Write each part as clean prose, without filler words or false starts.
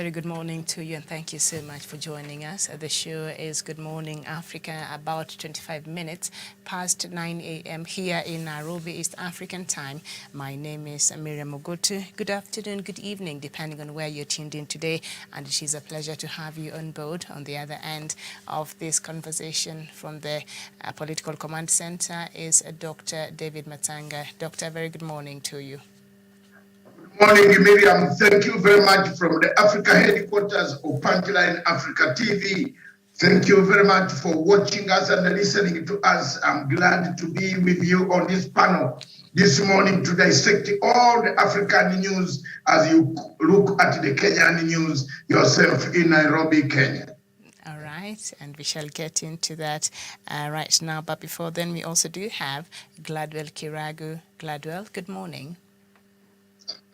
very good morning to you, and thank you so much for joining us. The show is Good Morning Africa, about 25 minutes past 9 a.m. here in Nairobi, East African time. My name is Miriam Ogutu. Good afternoon, good evening, depending on where you're tuned in today, and it is a pleasure to have you on board on the other end of this conversation. From the Political Command Center is Dr. David Matanga. Doctor, very good morning to you. Good morning, Miriam. Thank you very much from the Africa headquarters of Punchline Africa TV. Thank you very much for watching us and listening to us. I'm glad to be with you on this panel this morning to dissect all the African news as you look at the Kenyan news yourself in Nairobi, Kenya. All right, and we shall get into that right now. But before then, we also do have Gladwell Kiragu. Gladwell, good morning.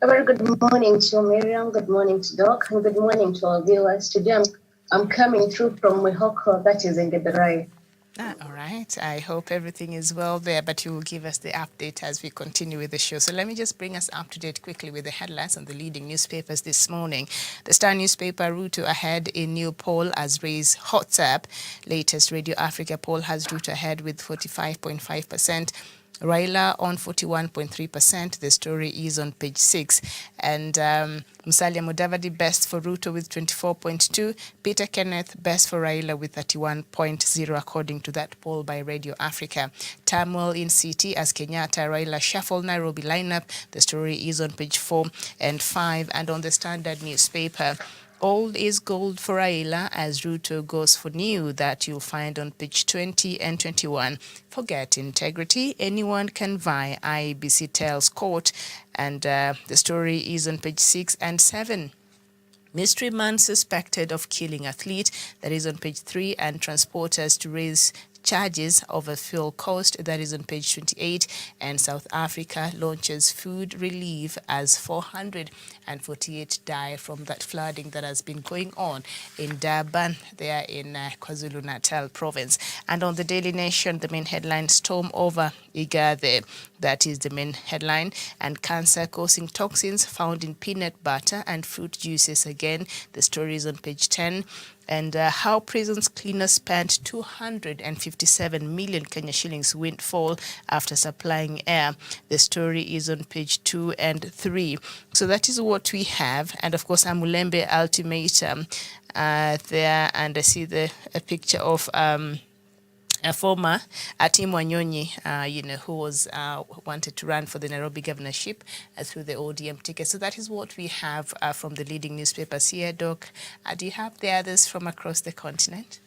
A very good morning to Miriam, good morning to Doc, and good morning to our viewers. Today I'm coming through from Mwihoko, that is in Githurai. All right, I hope everything is well there, but you will give us the update as we continue with the show. So let me just bring us up to date quickly with the headlines on the leading newspapers this morning. The Star newspaper, Ruto ahead in new poll as raise hots up. Latest Radio Africa poll has Ruto ahead with 45.5%. Raila on 41.3%. The story is on page 6. And Musalia Mudavadi best for Ruto with 24.2. Peter Kenneth best for Raila with 31.0, according to that poll by Radio Africa. Turmoil in city as Kenyatta Raila shuffle Nairobi lineup. The story is on page 4 and 5. And on the Standard newspaper, old is gold for Raila as Ruto goes for new, that you'll find on page 20 and 21. Forget integrity, anyone can vie, IEBC tells court, and the story is on page 6 and 7. Mystery man suspected of killing athlete, that is on page 3, and transporters to raise charges over fuel cost, that is on page 28, and South Africa launches food relief as 448 die from that flooding that has been going on in Durban, there in KwaZulu-Natal province. And on the Daily Nation, the main headline, storm over Igathe, that is the main headline, and cancer-causing toxins found in peanut butter and fruit juices again. The story is on page 10. And how prisons cleaners spent 257 million Kenya shillings windfall after supplying air. The story is on page 2 and 3. So that is what we have. And of course, Amulembe ultimatum there. And I see a picture of a former Tim Wanyonyi, who was wanted to run for the Nairobi governorship through the ODM ticket. So that is what we have from the leading newspapers here, Doc. Do you have the others from across the continent?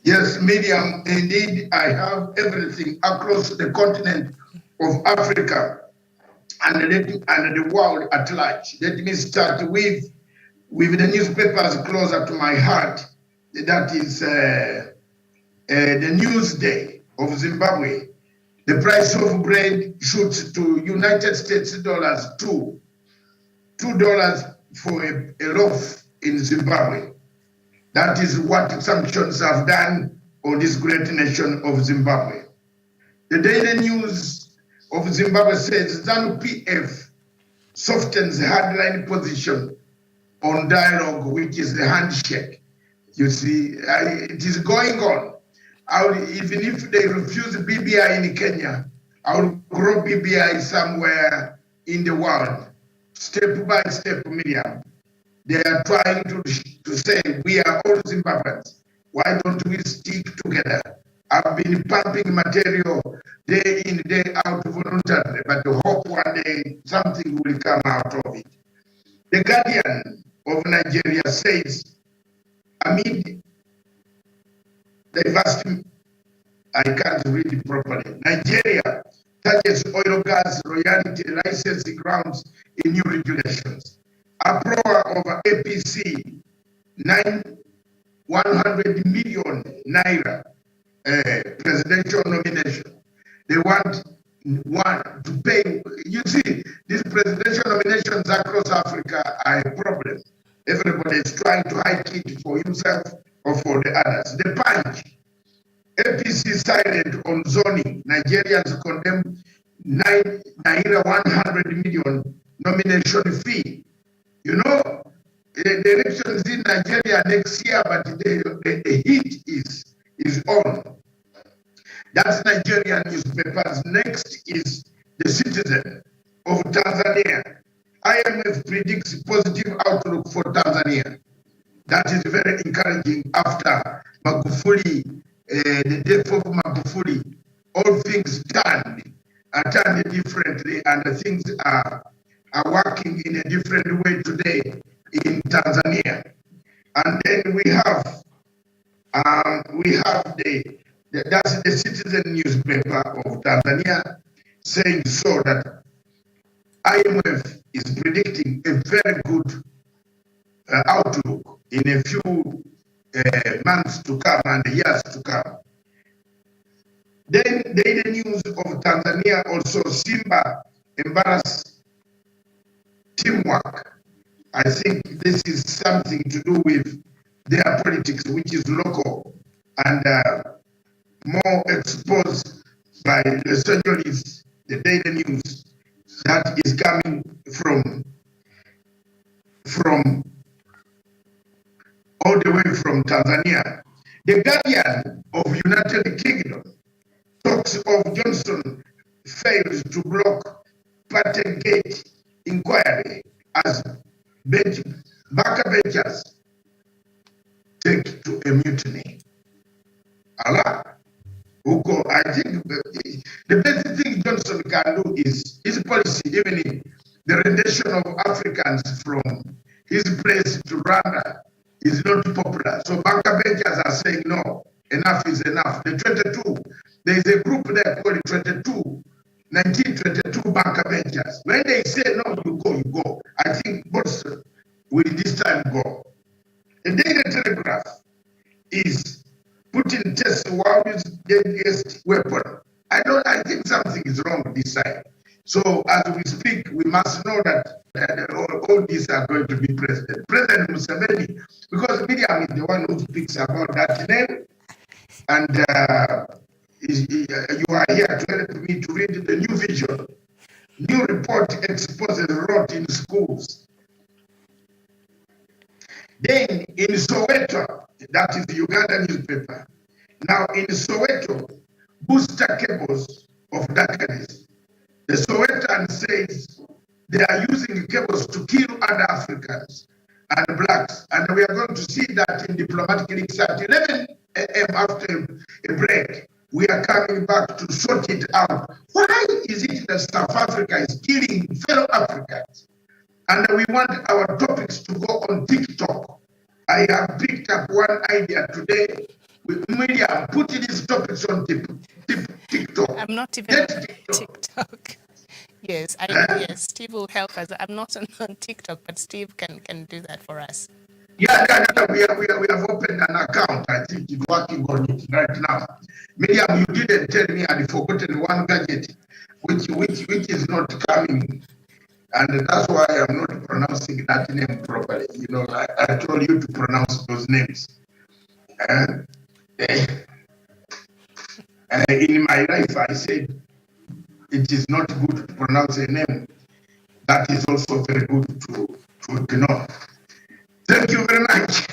Yes, Miriam, indeed, I have everything across the continent of Africa and the world at large. Let me start with the newspapers closer to my heart. That is the Newsday of Zimbabwe. The price of bread shoots to United States dollars, $2 for a loaf in Zimbabwe. That is what sanctions have done on this great nation of Zimbabwe. The Daily News of Zimbabwe says ZANU-PF softens hardline position on dialogue, which is the handshake. You see, it is going on. Even if they refuse BBI in Kenya, I will grow BBI somewhere in the world, step by step, Miriam. They are trying to say, we are all Zimbabweans. Why don't we stick together? I've been pumping material day in, day out voluntarily, but I hope one day something will come out of it. The Guardian of Nigeria says, amid diversity, I can't read it properly. Nigeria targets oil, gas, royalty, licensing grounds in new regulations. Uproar over APC, 100 million naira presidential nomination. They want to pay. You see, these presidential nominations across Africa are a problem. Everybody is trying to hike it for himself or for the others. The Punch, APC silent on zoning. Nigerians condemn naira 100 million nomination fee. You know, the elections in Nigeria next year, but the heat is on. That's Nigerian newspapers. Next is the Citizen of Tanzania. IMF predicts positive outlook for Tanzania. That is very encouraging after Magufuli, the death of Magufuli. All things turned differently, and things are working in a different way today in Tanzania. And then we have that's the Citizen newspaper of Tanzania saying so that IMF is predicting a very good outlook in a few months to come and years to come. Then the news of Tanzania also, Simba embarrass teamwork. I think this is something to do with their politics, which is local and more exposed by Los Angeles, the daily news that is coming from all the way from Tanzania. The Guardian of United Kingdom talks of Johnson fails to block Partygate inquiry as backbenchers take to a mutiny. Allah. Huko, I think the best thing Johnson can do is his policy, even in the rendition of Africans from his place to Rwanda, is not popular. So backbenchers are saying, no, enough is enough. The 22, there is a group there called 1922 backbenchers. When they say, no, you go, you go. I think both will this time go. The Daily Telegraph is Putin tests world's deadliest weapon. I think something is wrong this side. So as we speak, we must know that all these are going to be President Museveni, because Miriam is the one who speaks about that name, and you are here to help me to read the new vision. New report exposes rot in schools. Then in Soweto, that is the Uganda newspaper. Now in Soweto, booster cables of darkness. The Sowetan says they are using cables to kill other Africans and blacks. And we are going to see that in diplomatic links at 11 a.m. after a break. We are coming back to sort it out. Why is it that South Africa is killing fellow Africans? And we want our topics to go on TikTok. I have picked up one idea today with Miriam, putting these topics on TikTok. I'm not even on TikTok. Yes, yes, Steve will help us. I'm not on TikTok, but Steve can do that for us. Yeah, we have opened an account. I think he's working on it right now. Miriam, you didn't tell me I'd forgotten one gadget, which is not coming. And that's why I'm not pronouncing that name properly. You know, I told you to pronounce those names. In my life, I said, it is not good to pronounce a name. That is also very good to know. Thank you very much,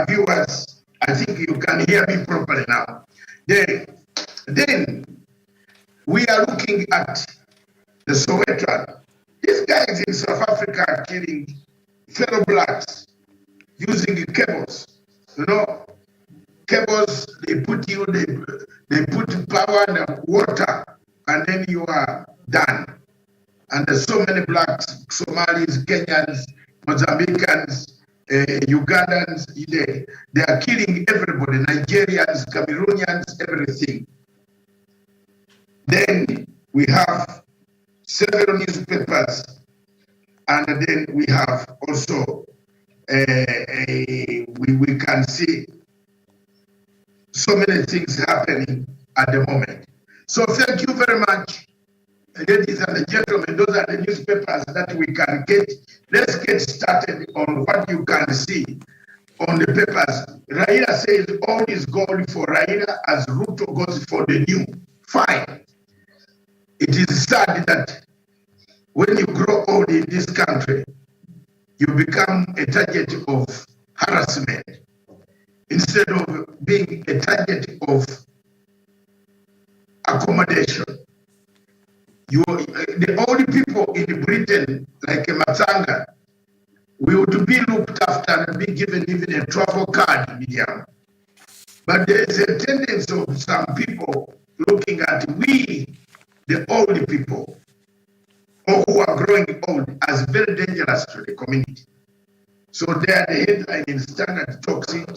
viewers. I think you can hear me properly now. Then we are looking at the Sowetan. These guys in South Africa are killing fellow blacks using cables. You know, cables, they put power and water, and then you are done. And there's so many blacks, Somalis, Kenyans, Mozambicans, Ugandans, they are killing everybody, Nigerians, Cameroonians, everything. Then we have several newspapers, and then we have also, we can see so many things happening at the moment. So thank you very much, ladies and gentlemen. Those are the newspapers that we can get. Let's get started on what you can see on the papers. Raila says all is going for Raila as Ruto goes for the new. Fine. It is sad that when you grow old in this country, you become a target of harassment instead of being a target of accommodation. The only people in Britain, like Matanga, will be looked after and be given even a travel card, Miriam. But there's a tendency of some people looking at we, the old people, or who are growing old, as very dangerous to the community. So they are the headline in Standard Toxic,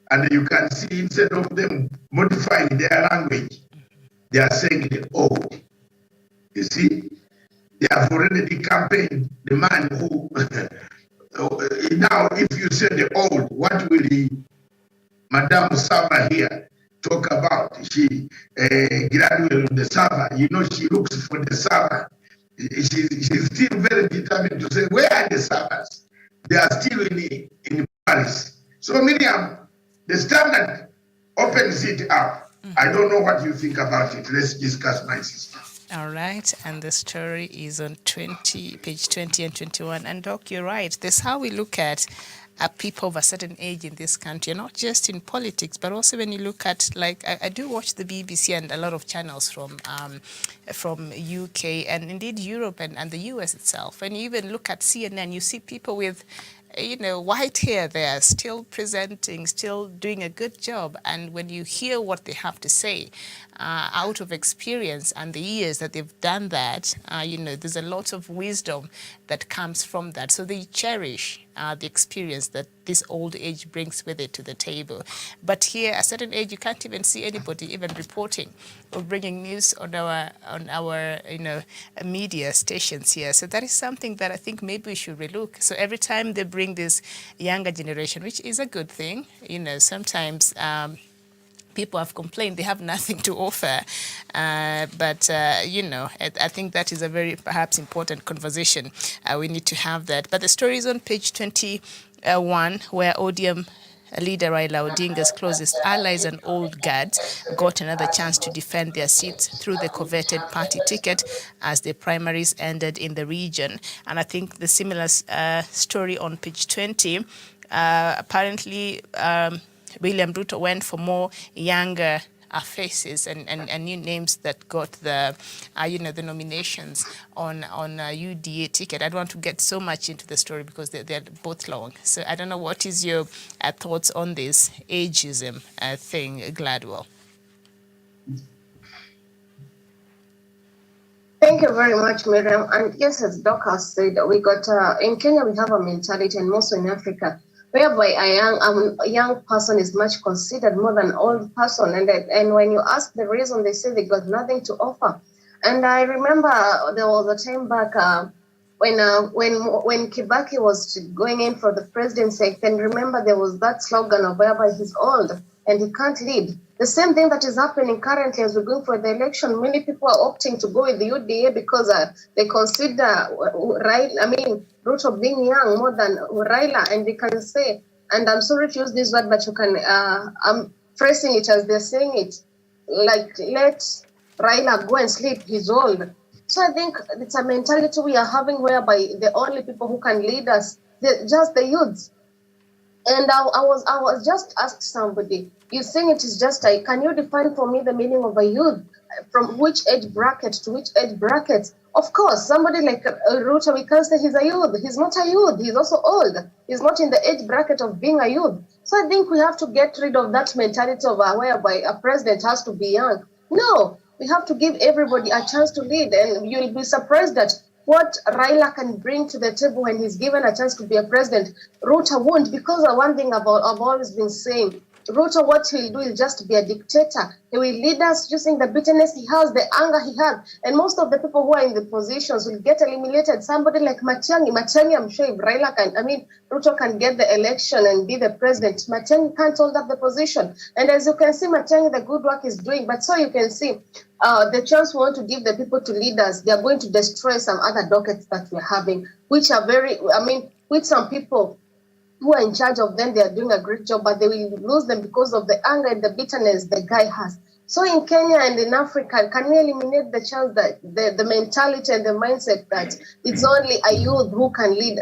and you can see instead of them modifying their language, they are saying the old. You see, they have already campaigned the man who, now if you say the old, what will he, Madame Saga here, talk about? She graduated on the Saga, you know, she looks for the Saga. She's still very determined to say, where are the Sagas? They are still in Paris. So Miriam, the Standard opens it up. I don't know what you think about it. Let's discuss, my sister. All right, and the story is on page 20 and 21. And Doc, you're right. This is how we look at people of a certain age in this country, not just in politics, but also when you look at, like, I do watch the BBC and a lot of channels from UK and indeed Europe and the US itself. When you even look at CNN, you see people with white hair there, still presenting, still doing a good job. And when you hear what they have to say out of experience and the years that they've done that, there's a lot of wisdom that comes from that. So they cherish the experience that this old age brings with it to the table. But here, at a certain age, you can't even see anybody even reporting or bringing news on our media stations here. So that is something that I think maybe we should relook. So every time they bring this younger generation, which is a good thing, sometimes people have complained they have nothing to offer. But I think that is a very perhaps important conversation. We need to have that. But the story is on page 21, where ODM leader Raila Odinga's closest allies and old guards got another chance to defend their seats through the coveted party ticket as the primaries ended in the region. And I think the similar story on page 20, apparently William Ruto went for more younger faces and new names that got the the nominations on UDA ticket. I don't want to get so much into the story because they're both long. So I don't know, what is your thoughts on this ageism thing, Gladwell? Thank you very much, Miriam. And yes, as Doc has said, we got in Kenya we have a mentality, and also in Africa, whereby a young person is much considered more than an old person. And when you ask the reason, they say they got nothing to offer. And I remember there was a time back when Kibaki was going in for the presidency. I can remember there was that slogan of whereby he's old and he can't lead. The same thing that is happening currently as we're going for the election. Many people are opting to go with the UDA because they consider Ruto being young more than Raila, and they can say, and I'm sorry to use this word, but you can, I'm phrasing it as they're saying it, like, let Raila go and sleep, he's old. So I think it's a mentality we are having whereby the only people who can lead us, just the youths. And I was just asked somebody, you think it is just can you define for me the meaning of a youth? From which age bracket to which age bracket? Of course, somebody like Ruto, we can't say he's a youth. He's not a youth. He's also old. He's not in the age bracket of being a youth. So I think we have to get rid of that mentality of whereby a president has to be young. No, we have to give everybody a chance to lead. And you'll be surprised that what Raila can bring to the table when he's given a chance to be a president, Ruto won't, because one thing I've always been saying, Ruto, what he'll do is just be a dictator. He will lead us using the bitterness he has, the anger he has. And most of the people who are in the positions will get eliminated. Somebody like Matiang'i, I'm sure if Ruto can get the election and be the president, Matiang'i can't hold up the position. And as you can see, Matiang'i, the good work is doing. But so you can see, the chance we want to give the people to lead us, they are going to destroy some other dockets that we're having, which are with some people who are in charge of them, they are doing a great job, but they will lose them because of the anger and the bitterness the guy has. So in Kenya and in Africa, can we eliminate the chance that the mentality and the mindset that it's only a youth who can lead?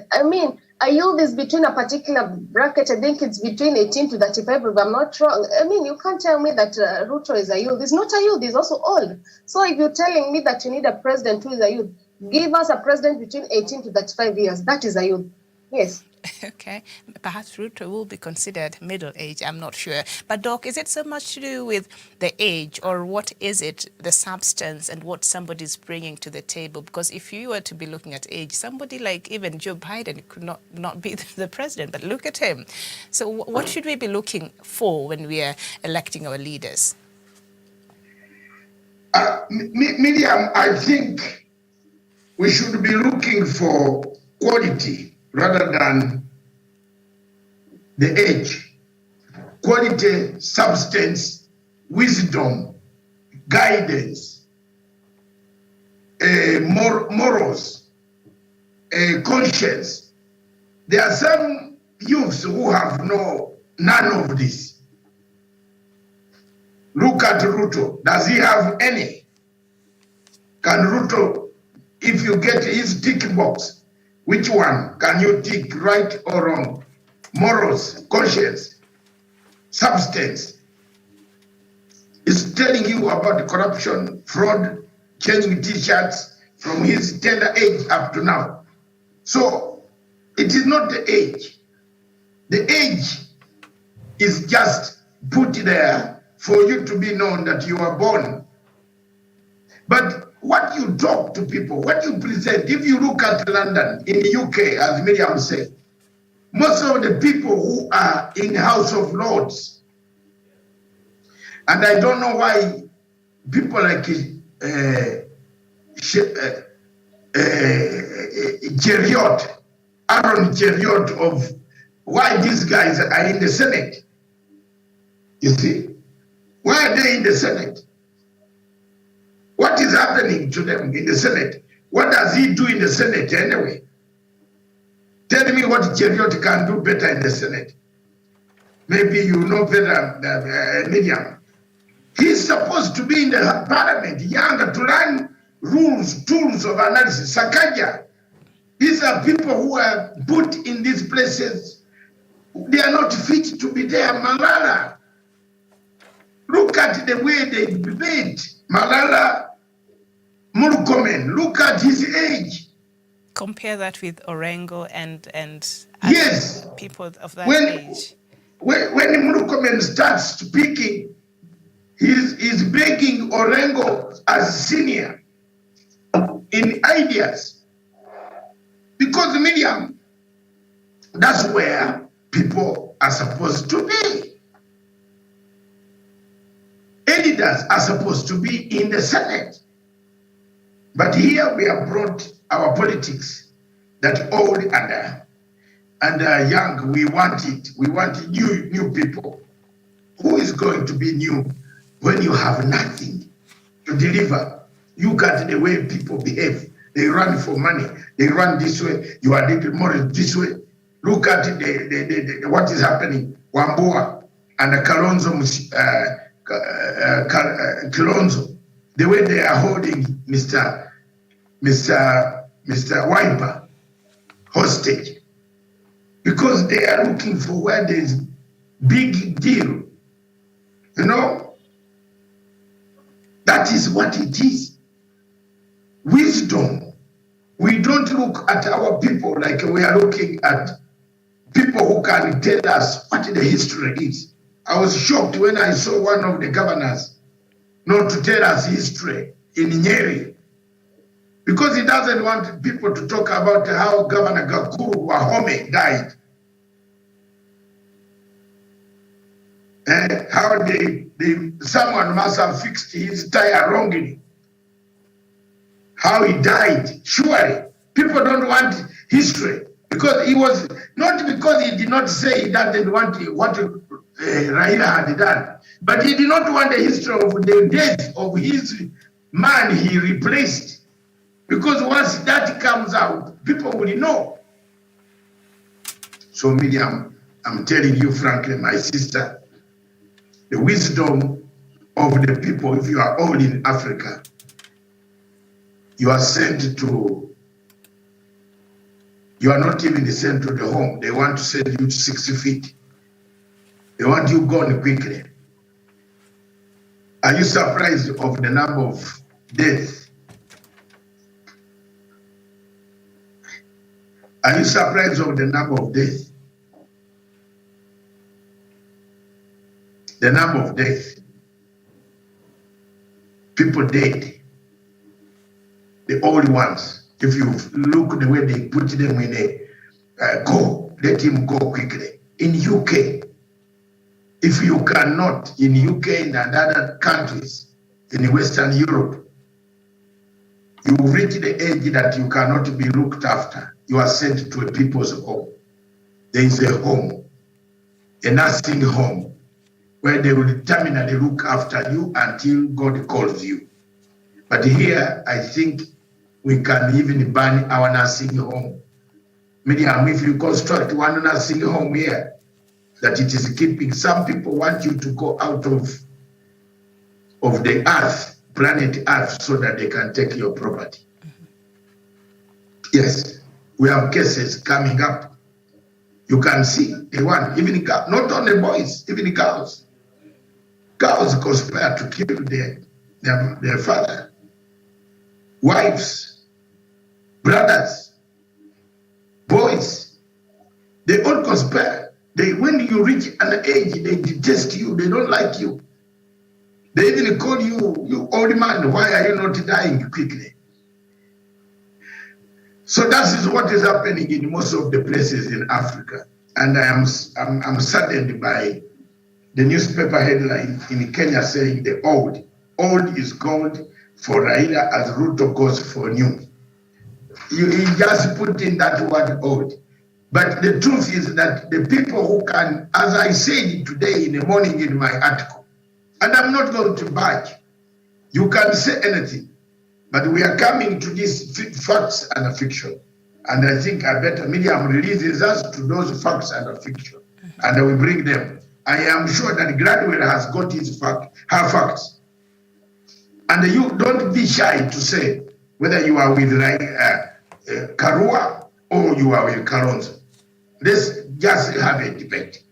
a youth is between a particular bracket. I think it's between 18 to 35, if I'm not wrong. I mean, you can't tell me that Ruto is a youth. He's not a youth, he's also old. So if you're telling me that you need a president who is a youth, give us a president between 18 to 35 years. That is a youth. Yes. Okay, perhaps Ruto will be considered middle age, I'm not sure. But Doc, is it so much to do with the age, or what is it, the substance and what somebody's bringing to the table? Because if you were to be looking at age, somebody like even Joe Biden could not be the president, but look at him. So what should we be looking for when we are electing our leaders? Miriam, I think we should be looking for quality rather than the age. Quality, substance, wisdom, guidance, morals, conscience. There are some youths who have none of this. Look at Ruto. Does he have any? Can Ruto, if you get his tick box, which one can you tick, right or wrong? Morals, conscience, substance. It's telling you about corruption, fraud, changing t-shirts from his tender age up to now. So it is not the age. The age is just put there for you to be known that you are born. But what you talk to people, what you present, if you look at London, in the UK, as Miriam said, most of the people who are in the House of Lords, and I don't know why people like Aaron Cheriot of why these guys are in the Senate. You see? Why are they in the Senate? What is happening to them in the Senate? What does he do in the Senate anyway? Tell me what Cheriot can do better in the Senate. Maybe you know better than Miriam. He's supposed to be in the parliament, younger, to learn rules, tools of analysis. Sakaja. These are people who are put in these places. They are not fit to be there. Malala. Look at the way they debate. Malala Murkomen, look at his age. Compare that with Orengo and yes, people of that age. When Murkomen starts speaking, he's begging Orengo as senior in ideas. Because Miriam, that's where people are supposed to be. Editors are supposed to be in the Senate. But here we have brought our politics that old and young, we want it. We want new people. Who is going to be new when you have nothing to deliver? You got the way people behave. They run for money. They run this way. You are little more this way. Look at what is happening. Wambua and Kalonzo, Kalonzo, the way they are holding Mr. Wiper hostage, because they are looking for where there is big deal. You know, that is what it is. Wisdom. We don't look at our people like we are looking at people who can tell us what the history is. I was shocked when I saw one of the governors not to tell us history in Nyeri, because he doesn't want people to talk about how Governor Gakuru Wahome died. And how someone must have fixed his tire wrongly. How he died. Surely, people don't want history, because he was, not because he did not say he doesn't want what Raila had done, but he did not want the history of the death of his man he replaced. Because once that comes out, people will know. So Miriam, I'm telling you frankly, my sister, the wisdom of the people, if you are all in Africa, you are sent to You are not even sent to the home. They want to send you to 60 feet. They want you gone quickly. Are you surprised of the number of deaths? Are you surprised of the number of deaths? The number of deaths. People dead. The old ones. If you look the way they put them in a go, let him go quickly. In UK, if you cannot, in UK and other countries, in Western Europe, you reach the age that you cannot be looked after. You are sent to a people's home. There is a home, a nursing home, where they will terminally look after you until God calls you. But here, I think we can even ban our nursing home. Miriam, if you construct one nursing home here, that it is keeping, some people want you to go out of the earth, planet Earth, so that they can take your property. Yes, we have cases coming up. You can see the one, even not only boys, even girls. Girls conspire to kill their father, wives, brothers, boys. They all conspire. When you reach an age, they detest you. They don't like you. They even call you, you old man. Why are you not dying quickly? So that is what is happening in most of the places in Africa. And I'm saddened by the newspaper headline in Kenya saying the old is called for Raila as Ruto goes for new. You just put in that word old. But the truth is that the people who can, as I said today in the morning in my article, and I'm not going to budge, you can say anything, but we are coming to these facts and fiction. And I think I better Miriam releases us to those facts and fiction, and we bring them. I am sure that Gladwell has got her facts. And you don't be shy to say whether you are with Karua or you are with Kalonzo. Let's just have a debate.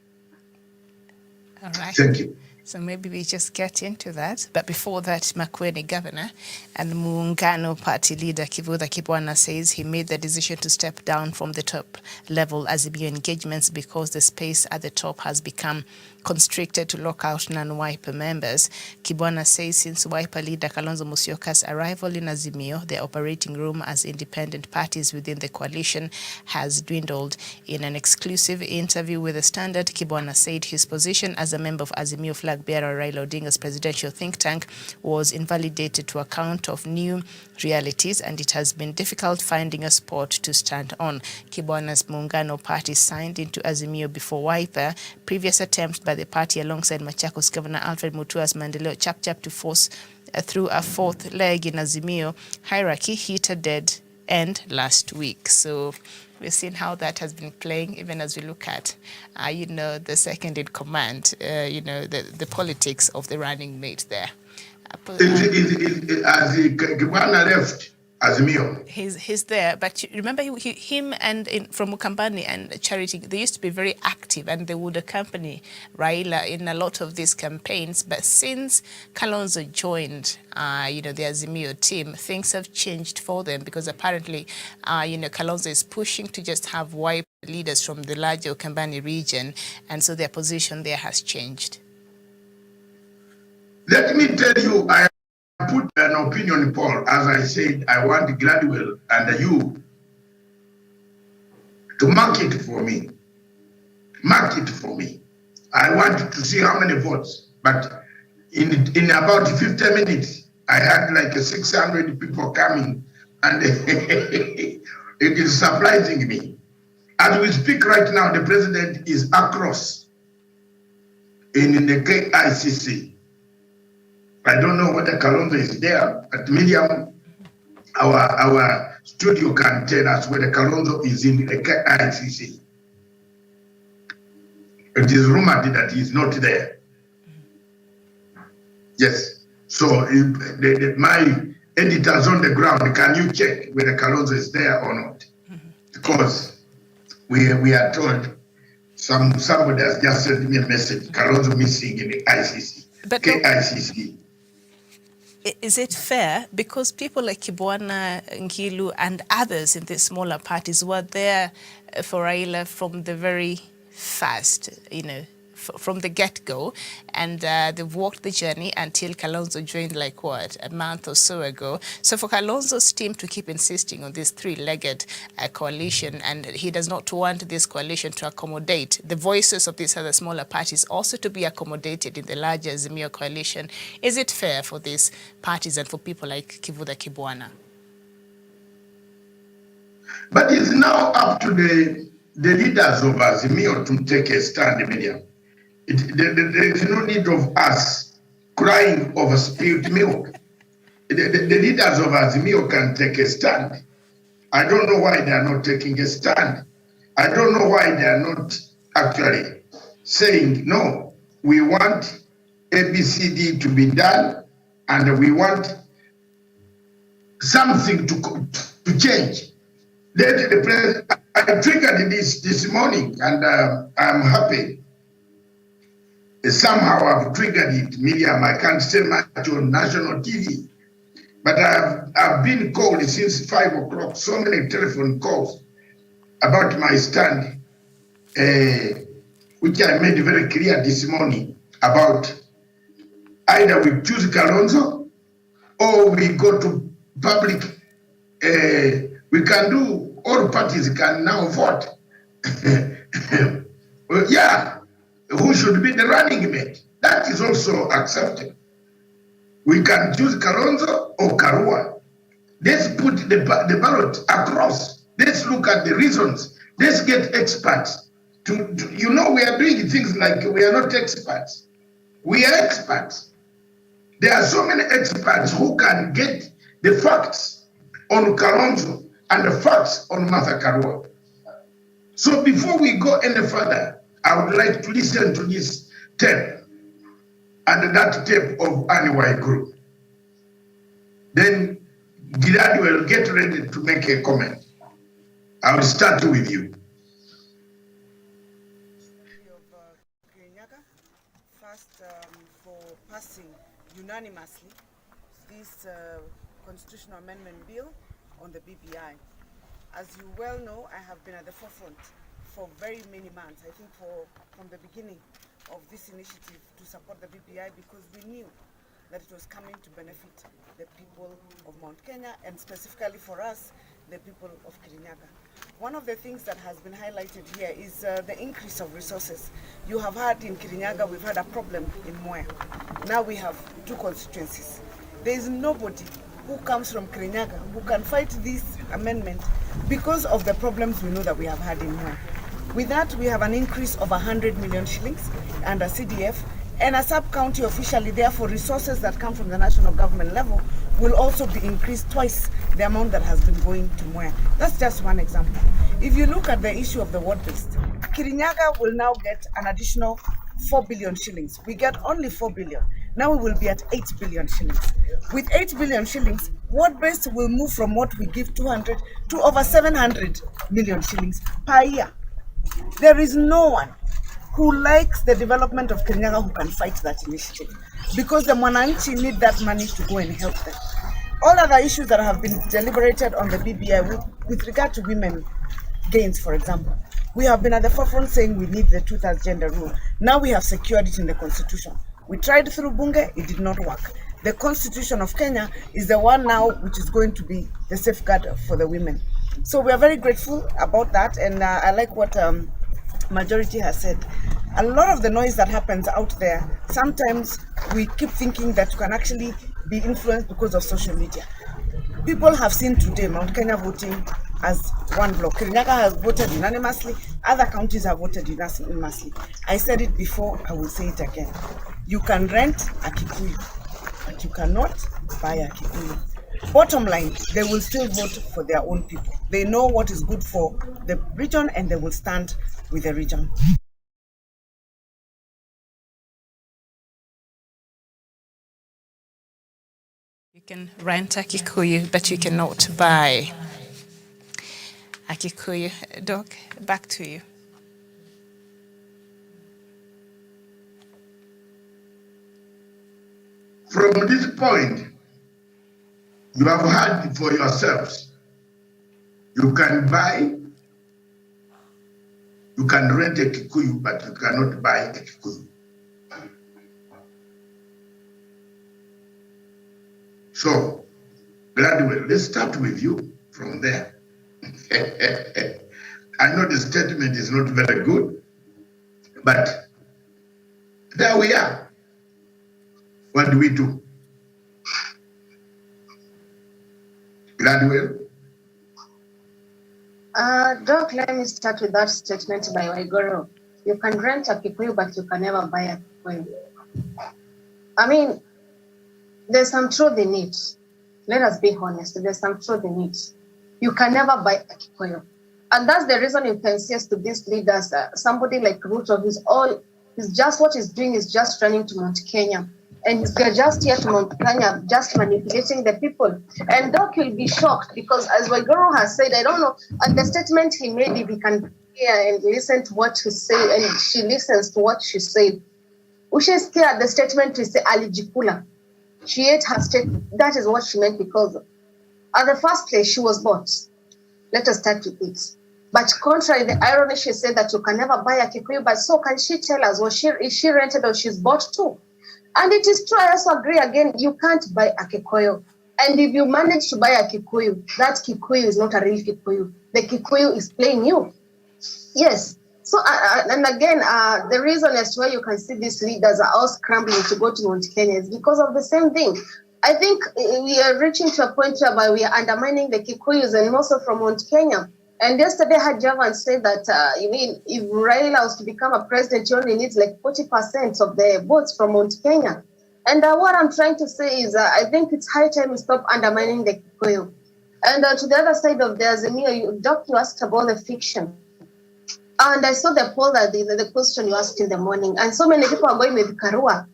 All right. Thank you. So maybe we just get into that. But before that, Makueni governor and Muungano party leader Kivutha Kibwana says he made the decision to step down from the top level Azimio engagements because the space at the top has become constricted to lock out non-Wiper members. Kibwana says since Wiper leader Kalonzo Musyoka's arrival in Azimio, their operating room as independent parties within the coalition has dwindled. In an exclusive interview with The Standard, Kibwana said his position as a member of Azimio flag bearer Raila Odinga's presidential think tank was invalidated to account of new realities, and it has been difficult finding a spot to stand on. Kibwana's Muungano party signed into Azimio before Wiper. Previous attempts by the party alongside Machakos Governor Alfred Mutua's Maendeleo Chapchap to force through a fourth leg in Azimio hierarchy hit a dead end last week. So we've seen how that has been playing, even as we look at, the second in command, the politics of the running mate there. As Kibwana left Azimio. He's there, but remember him and from Mukambani and Charity, they used to be very active and they would accompany Raila in a lot of these campaigns. But since Kalonzo joined, the Azimio team, things have changed for them because apparently, Kalonzo is pushing to just have white leaders from the larger Ukambani region, and so their position there has changed. Let me tell you, I put an opinion poll. As I said, I want Gladwell and you to mark it for me. Mark it for me. I want to see how many votes. But in about 50 minutes, I had like 600 people coming, and it is surprising me. As we speak right now, the president is across in the KICC. I don't know whether Kalonzo is there, but Miriam, our studio can tell us whether Kalonzo is in the KICC. It is rumored that he is not there. Yes. So my editors on the ground, can you check whether Kalonzo is there or not? Because we are told somebody has just sent me a message, Kalonzo missing in the ICC, But KICC. Is it fair? Because people like Kibwana, Ngilu, and others in the smaller parties were there for Raila from the very first, from the get-go, and they've walked the journey until Kalonzo joined, like what, a month or so ago. So for Kalonzo's team to keep insisting on this three-legged coalition, and he does not want this coalition to accommodate the voices of these other smaller parties also to be accommodated in the larger Azimio coalition, is it fair for these parties and for people like Kivutha Kibwana? But it's now up to the leaders of Azimio to take a stand, Miriam. There is no need of us crying over spilled milk. The leaders of Azimio can take a stand. I don't know why they are not taking a stand. I don't know why they are not actually saying, no, we want ABCD to be done and we want something to change. I triggered this morning and I'm happy. Somehow I've triggered it, Miriam. I can't say much on national TV, but I've been called since 5 o'clock, so many telephone calls about my stand, which I made very clear this morning about either we choose Kalonzo or we go to public. We can do, all parties can now vote. Yeah. Who should be the running mate? That is also accepted. We can choose Kalonzo or Karua. Let's put the ballot across. Let's look at the reasons. Let's get experts. We are doing things like we are not experts. We are experts. There are so many experts who can get the facts on Kalonzo and the facts on Martha Karua. So before we go any further, I would like to listen to this tape and that tape of Anyway Group. Then Gilad will get ready to make a comment. I will start with you. First, for passing unanimously this constitutional amendment bill on the BBI. As you well know, I have been at the forefront for very many months, I think from the beginning of this initiative to support the BBI, because we knew that it was coming to benefit the people of Mount Kenya and specifically for us, the people of Kirinyaga. One of the things that has been highlighted here is the increase of resources. You have heard in Kirinyaga, we've had a problem in Mwea. Now we have 2 constituencies. There is nobody who comes from Kirinyaga who can fight this amendment because of the problems we know that we have had in Mwea. With that, we have an increase of 100 million shillings under CDF, and a sub-county officially, therefore, resources that come from the national government level will also be increased twice the amount that has been going to Mwea. That's just one example. If you look at the issue of the ward-based, Kirinyaga will now get an additional 4 billion shillings. We get only 4 billion. Now we will be at 8 billion shillings. With 8 billion shillings, ward-based will move from what we give 200 to over 700 million shillings per year. There is no one who likes the development of Kirinyaga who can fight that initiative, because the Mwananchi need that money to go and help them. All other issues that have been deliberated on the BBI with regard to women gains, for example, we have been at the forefront saying we need the 2/3 gender rule. Now we have secured it in the constitution. We tried through Bunge, it did not work. The Constitution of Kenya is the one now which is going to be the safeguard for the women. So we are very grateful about that, and I like what majority has said. A lot of the noise that happens out there, sometimes we keep thinking that you can actually be influenced because of social media. People have seen today Mount Kenya voting as one block. Kirinyaga has voted unanimously, other counties have voted unanimously. I said it before, I will say it again. You can rent a Kikuyu, but you cannot buy a Kikuyu. Bottom line, they will still vote for their own people. They know what is good for the region and they will stand with the region. You can rent a Kikuyu, but you cannot buy Akikuyu. Doc, back to you. From this point, you have heard for yourselves. You can buy, you can rent a Kikuyu, but you cannot buy a Kikuyu. So, Gladwell, let's start with you from there. I know the statement is not very good, but there we are. What do we do? Gladwell? Doc, let me start with that statement by Waigoro. You can rent a Kikuyu, but you can never buy a Kikuyu. I mean, there's some truth in it. Let us be honest. There's some truth in it. You can never buy a Kikuyu. And that's the reason you can see to these leaders, somebody like Ruto, he's just what he's doing is just running to Mount Kenya. And he's just here to Mount Kenya, just manipulating the people. And Doc will be shocked because, as Waigoro has said, I don't know, and the statement he made, if he can hear and listen to what he said, and she listens to what she said, Ushe scared the statement to say alijikula. She ate her statement. That is what she meant because at the first place, she was bought. Let us start with it. But contrary, the irony, she said that you can never buy a Kikuyu, but so can she tell us, is she rented or she's bought too? And it is true, I also agree again, you can't buy a Kikuyu. And if you manage to buy a Kikuyu, that Kikuyu is not a real Kikuyu. The Kikuyu is playing you. Yes. So, and again, the reason as to why you can see these leaders are all scrambling to go to Mount Kenya is because of the same thing. I think we are reaching to a point whereby we are undermining the Kikuyus and also from Mount Kenya. And yesterday, Javan said that, if Raila was to become a president, he only needs like 40% of the votes from Mount Kenya. And what I'm trying to say is, I think it's high time we stop undermining the Kikuyu. And to the other side of the Azimio, Doc, you asked about the fiction. And I saw the poll, that the question you asked in the morning, and so many people are going with Karua.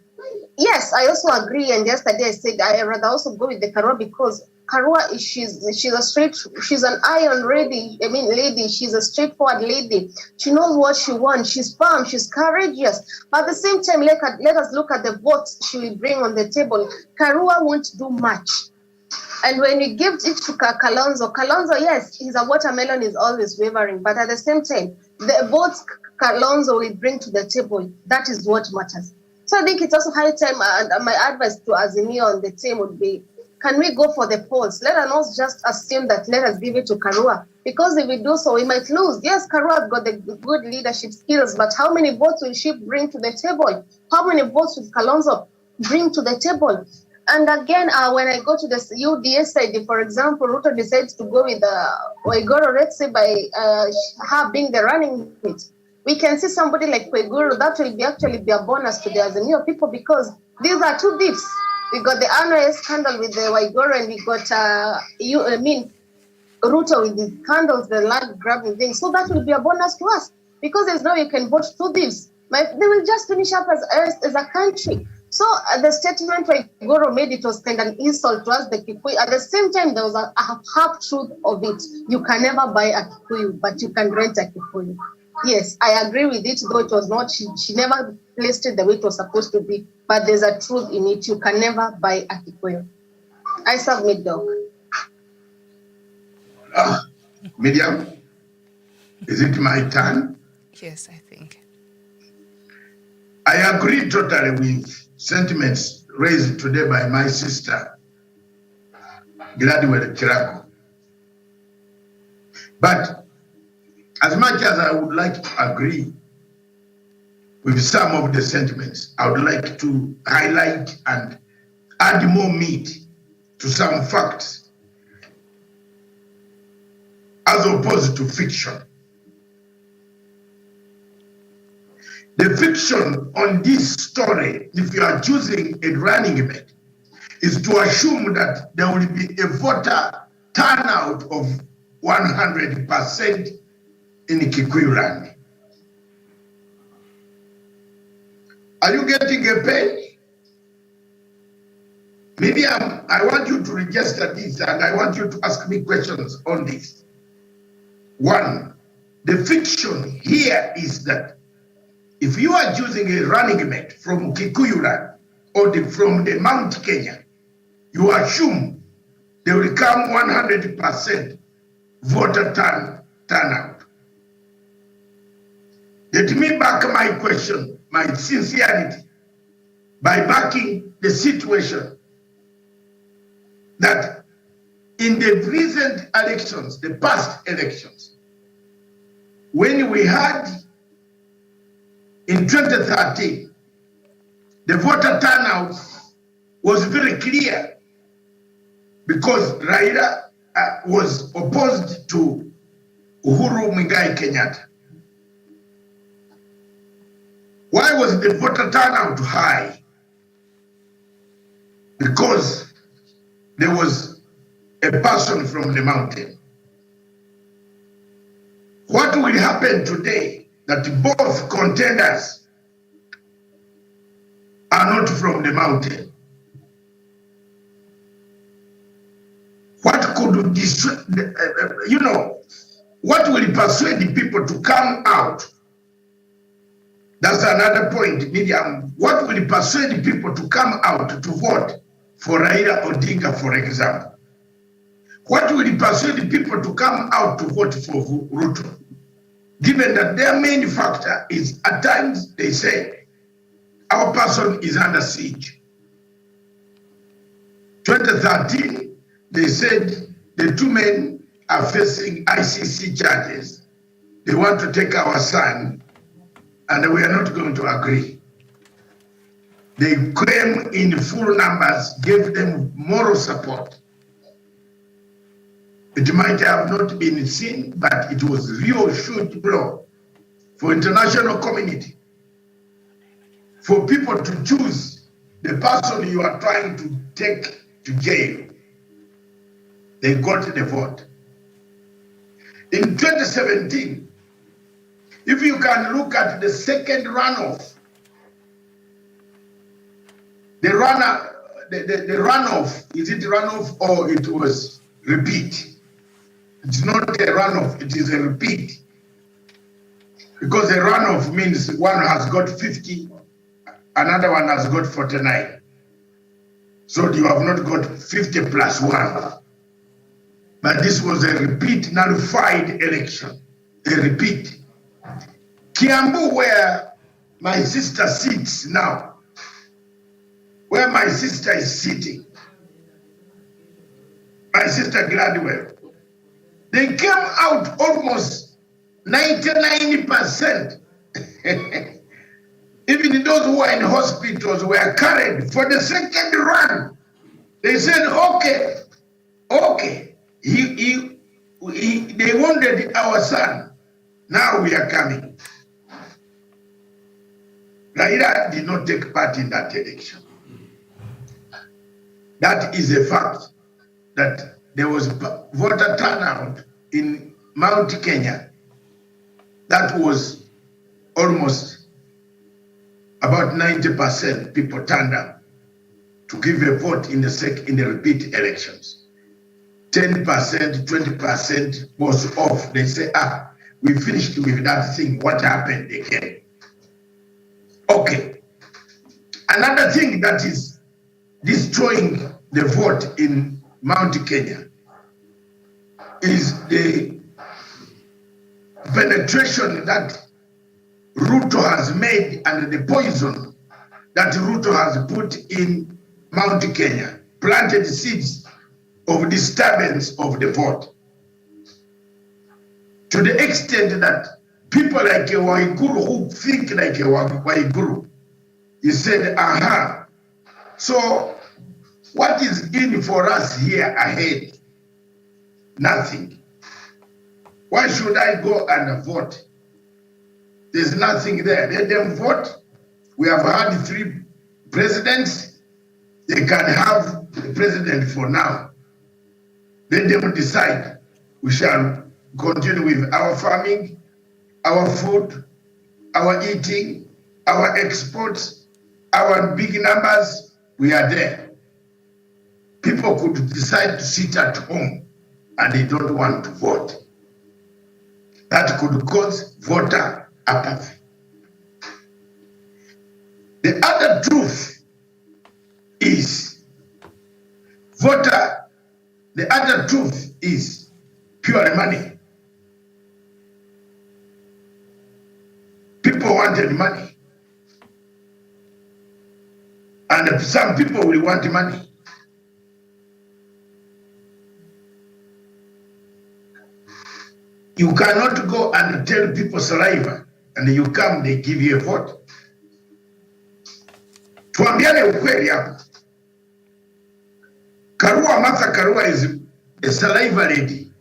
Yes, I also agree. And yesterday I said I rather also go with the Karua because Karua she's an iron lady. Lady. She's a straightforward lady. She knows what she wants. She's firm. She's courageous. But at the same time, let us look at the votes she will bring on the table. Karua won't do much. And when we give it to Kalonzo, yes, he's a watermelon, is always wavering. But at the same time, the votes Kalonzo will bring to the table, that is what matters. So I think it's also high time, and my advice to Azimio on the team would be, can we go for the polls? Let us not just assume that let us give it to Karua. Because if we do so, we might lose. Yes, Karua has got the good leadership skills, but how many votes will she bring to the table? How many votes will Kalonzo bring to the table? And again, when I go to the UDA side, for example, Ruto decides to go with Waigoro, let's say by her being the running mate, we can see somebody like Waigoro, that will actually be a bonus to the Azimio people because these are two dips. We got the annual scandal with the Waigoro and we got, Ruto with the candles, the land grabbing thing. So that will be a bonus to us because there's no you can vote two dips. They will just finish up as a country. So the statement Waigoro made, it was kind of an insult to us, the Kikuyu. At the same time, there was a half truth of it. You can never buy a Kikuyu, but you can rent a Kikuyu. Yes, I agree with it, though it was not, she never placed it the way it was supposed to be, but there's a truth in it. You can never buy a Kikuyu. I submit, Doc. Miriam, is it my turn? Yes, I think. I agree totally with sentiments raised today by my sister, Gladwell Chirako. But as much as I would like to agree with some of the sentiments, I would like to highlight and add more meat to some facts as opposed to fiction. The fiction on this story, if you are choosing a running mate, is to assume that there will be a voter turnout of 100% in Kikuyu land. Are you getting a pen? Miriam, I want you to register this and I want you to ask me questions on this. One, the fiction here is that if you are choosing a running mate from Kikuyu land or from the Mount Kenya, you assume they will come 100% voter turnout. Let me back my question, my sincerity, by backing the situation that in the recent elections, the past elections, when we had in 2013, the voter turnout was very clear because Raila was opposed to Uhuru Muigai Kenyatta. Why was the voter turnout high? Because there was a person from the mountain. What will happen today that both contenders are not from the mountain? What could destroy, what will persuade the people to come out? That's another point, Miriam. What will persuade the people to come out to vote for Raila Odinga, for example? What will persuade the people to come out to vote for Ruto? Given that their main factor is, at times, they say, our person is under siege. 2013, they said the two men are facing ICC charges. They want to take our son, and we are not going to agree. They claim in full numbers, gave them moral support. It might have not been seen, but it was real huge blow for international community, for people to choose the person you are trying to take to jail. They got the vote. In 2017, if you can look at the second runoff, the runoff, is it runoff or it was repeat? It's not a runoff, it is a repeat. Because a runoff means one has got 50, another one has got 49. So you have not got 50 plus 1. But this was a repeat, nullified election, a repeat. Kiambu, where my sister sits now, where my sister is sitting, my sister Gladwell, they came out almost 99%. Even those who were in hospitals were carried for the second run. They said, okay, they wanted our son. Now we are coming. Raila did not take part in that election. That is a fact, that there was voter turnout in Mount Kenya that was almost about 90% people turned up to give a vote in the repeat elections. 10%, 20% was off. They say, we finished with that thing. What happened again? Okay. Another thing that is destroying the vote in Mount Kenya is the penetration that Ruto has made and the poison that Ruto has put in Mount Kenya, planted seeds of disturbance of the vote. To the extent that people like Waiguru who think like Waiguru, he said, so what is in for us here ahead? Nothing. Why should I go and vote? There's nothing there. Let them vote. We have had 3 presidents. They can have the president for now. Let them decide. We shall continue with our farming, our food, our eating, our exports, our big numbers. We are there. People could decide to sit at home and they don't want to vote. that could cause voter apathy. The other truth is pure money. People wanted money. And some people will want money. You cannot go and tell people saliva, and you come, they give you a vote. Tuambiane ukweli hapa. Martha Karua is a saliva lady.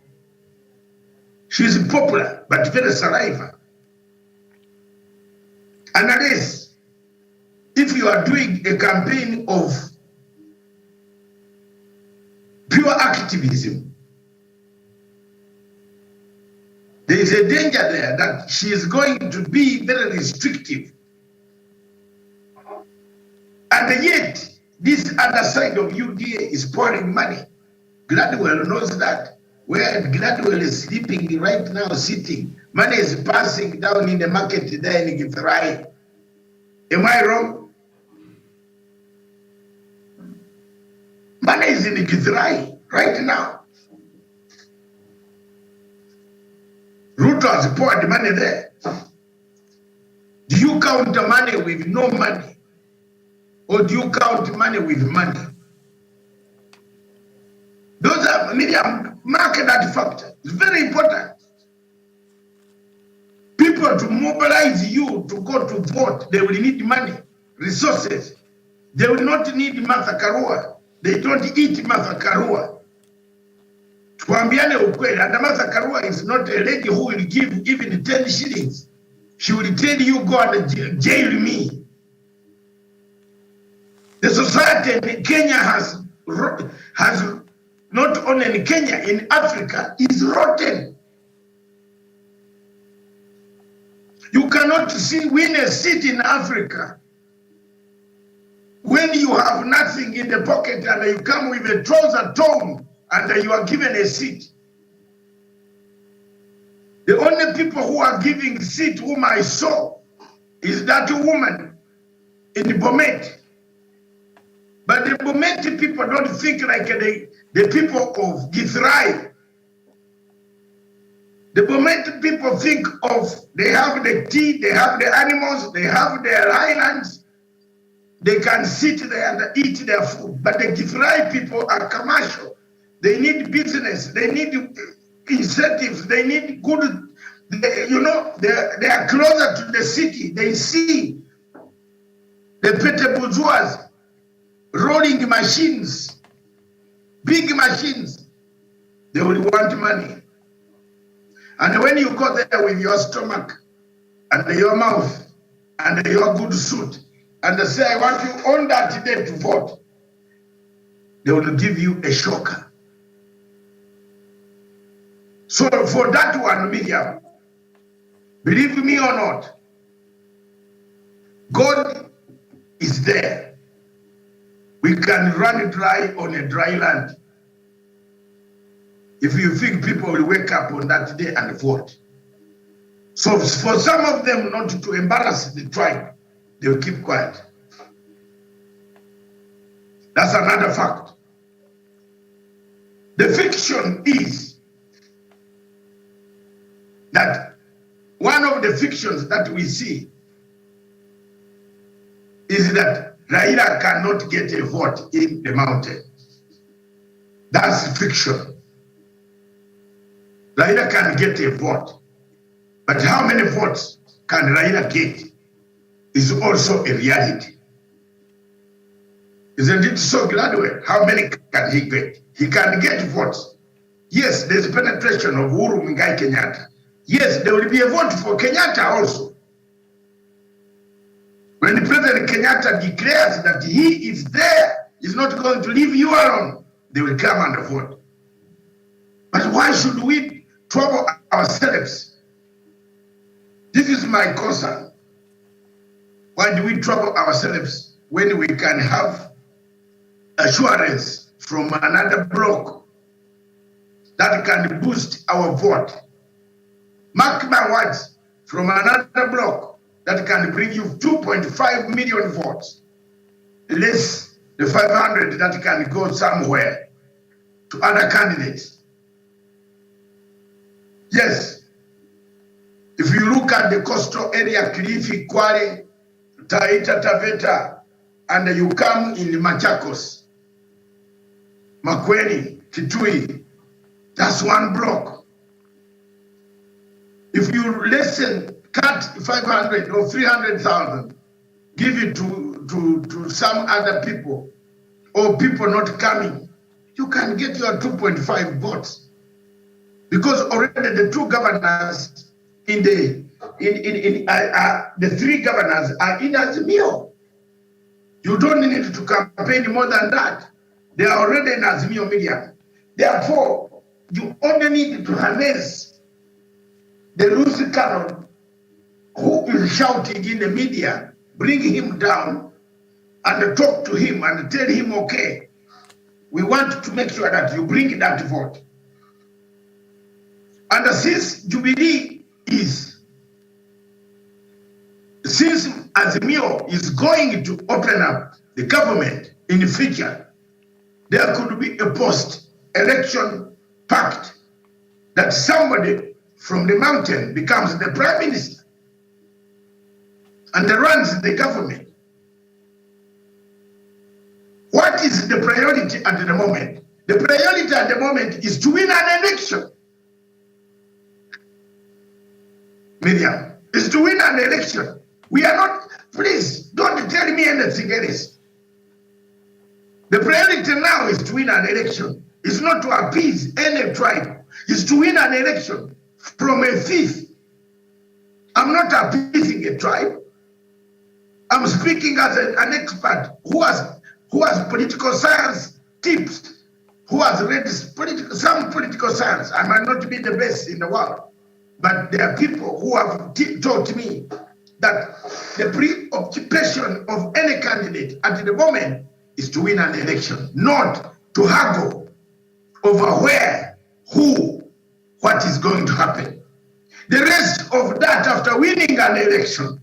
She's popular, but very saliva. And unless, if you are doing a campaign of pure activism, there is a danger there that she is going to be very restrictive. And yet, this other side of UDA is pouring money. Gladwell knows that. Where Gladwell is sleeping right now, sitting, money is passing down in the market there in Githurai. Am I wrong? Money is in Githurai right now. Ruto has poured money there. Do you count the money with no money? Or do you count money with money? Those are medium market that factor. It's very important. People to mobilize you to go to vote, they will need money, resources. They will not need Martha Karua. They don't eat Martha Karua. Tuambiane ukweli, and Martha Karua is not a lady who will give even 10 shillings. She will tell you, go and jail me. The society in Kenya has not only in Kenya, in Africa, is rotten. You cannot win a seat in Africa when you have nothing in the pocket and you come with a trouser torn and you are given a seat. The only people who are giving seat whom I saw is that woman in Bomet. But the Bomet people don't think like the people of Githurai. The Bomet people think of, they have the tea, they have the animals, they have their islands. They can sit there and eat their food. But the Githurai people are commercial. They need business, they need incentives, they need good, they are closer to the city. They see the petty bourgeois, rolling machines, big machines. They will want money. And when you go there with your stomach and your mouth and your good suit and they say, I want you on that day to vote, they will give you a shocker. So for that one, Miriam, believe me or not, God is there. We can run dry on a dry land. If you think people will wake up on that day and vote. So for some of them not to embarrass the tribe, they will keep quiet. That's another fact. The fiction is that one of the fictions that we see is that Raila cannot get a vote in the mountain. That's fiction. Raila can get a vote. But how many votes can Raila get is also a reality. Isn't it so, Gladwell? How many can he get? He can get votes. Yes, there's penetration of Uhuru Muigai Kenyatta. Yes, there will be a vote for Kenyatta also. When President Kenyatta declares that he is there, he's not going to leave you alone, they will come and vote. But why should we trouble ourselves? This is my concern. Why do we trouble ourselves when we can have assurance from another bloc that can boost our vote? Mark my words, from another block that can bring you 2.5 million votes, less the 500 that can go somewhere to other candidates. Yes, if you look at the coastal area, Kilifi, Kwale, Taita Taveta, and you come in Machakos, Makueni, Kitui, that's one block. If you cut 500 or 300,000, give it to some other people, or people not coming, you can get your 2.5 votes. Because already the two governors the three governors are in Azimio. You don't need to campaign more than that. They are already in Azimio media. Therefore, you only need to harness the Lucy Cannon who is shouting in the media, bring him down and talk to him and tell him, okay, we want to make sure that you bring that vote. And since Jubilee since Azimio is going to open up the government in the future, there could be a post-election pact that somebody from the mountain becomes the prime minister and runs the government. What is the priority at the moment? The priority at the moment is to win an election. Miriam, is to win an election. We are not, please, don't tell me anything else. The priority now is to win an election. It's not to appease any tribe. It's to win an election from a thief. I'm not appeasing a tribe. I'm speaking as an expert who has political science tips, who has read some political science. I might not be the best in the world, but there are people who have taught me that the preoccupation of any candidate at the moment is to win an election, not to haggle over where, who, what is going to happen. The rest of that, after winning an election,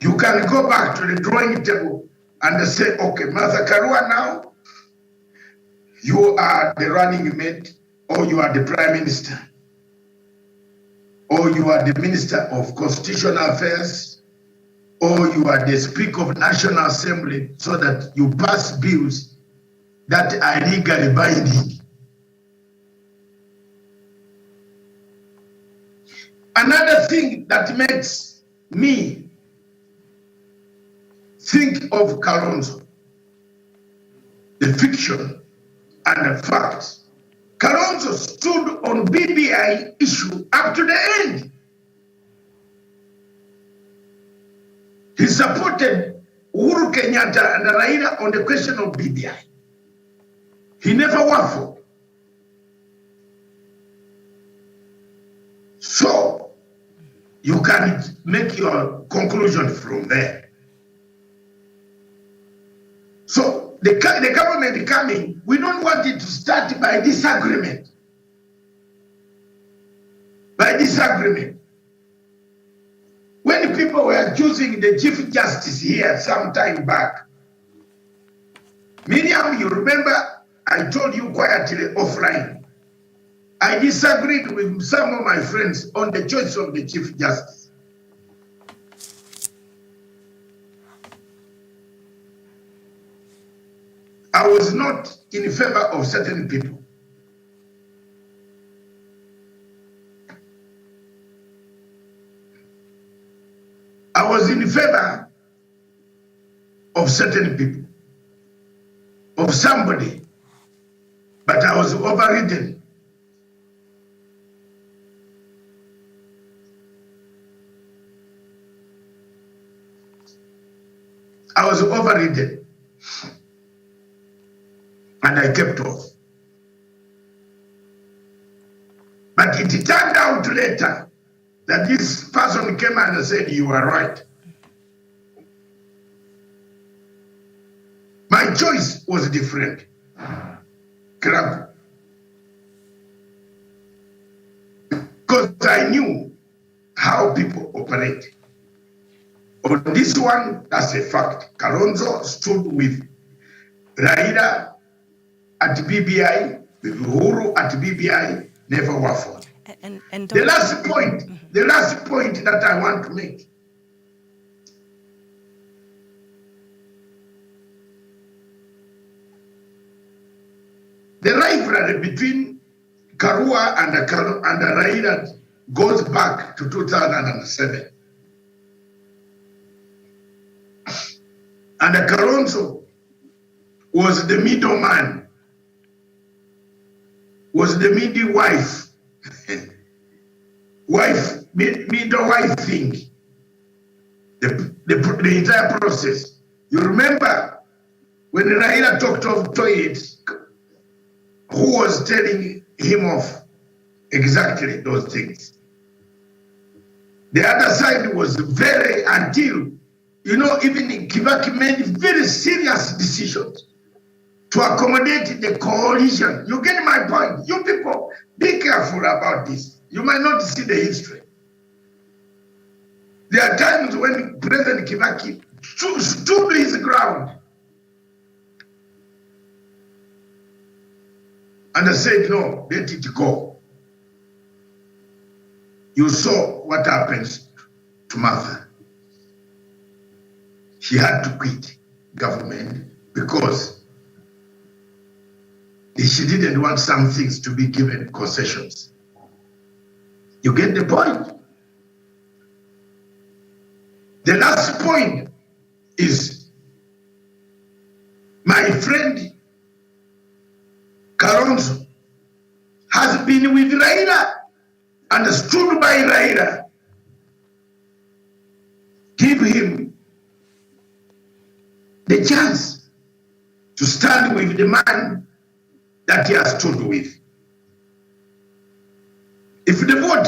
you can go back to the drawing table and say, okay, Martha Karua, now you are the running mate, or you are the prime minister, or you are the Minister of Constitutional Affairs, or you are the Speaker of National Assembly, so that you pass bills that are legally binding. Another thing that makes me think of Kalonzo, the fiction and the facts. Kalonzo stood on BBI issue up to the end. He supported Uhuru Kenyatta and Raila on the question of BBI. He never waffled. So you can make your conclusion from there. So the government coming, we don't want it to start by disagreement. By disagreement. When people were choosing the Chief Justice here some time back, Miriam, you remember, I told you quietly offline, I disagreed with some of my friends on the choice of the Chief Justice. I was not in favor of certain people. I was in favor of certain people, of somebody, but I was overridden. I was overridden. And I kept off. But it turned out later that this person came and said, you are right. My choice was different. Because I knew threat. On this one, that's a fact. Kalonzo stood with Raila at BBI, with Uhuru at BBI, never waffled. And the last point that I want to make. The rivalry between Karua and Raila goes back to 2007. And Kalonzo was the middleman, was the midwife, midwife thing, the entire process. You remember when Raila talked of toilets, who was telling him of exactly those things? The other side was very, until, even Kibaki made very serious decisions to accommodate the coalition. You get my point? You people, be careful about this. You might not see the history. There are times when President Kibaki stood his ground and said, no, let it go. You saw what happens to Martha. She had to quit government because she didn't want some things to be given concessions. You get the point? The last point is my friend Kalonzo has been with Raila and stood by Raila. Give him the chance to stand with the man that he has stood with. If the vote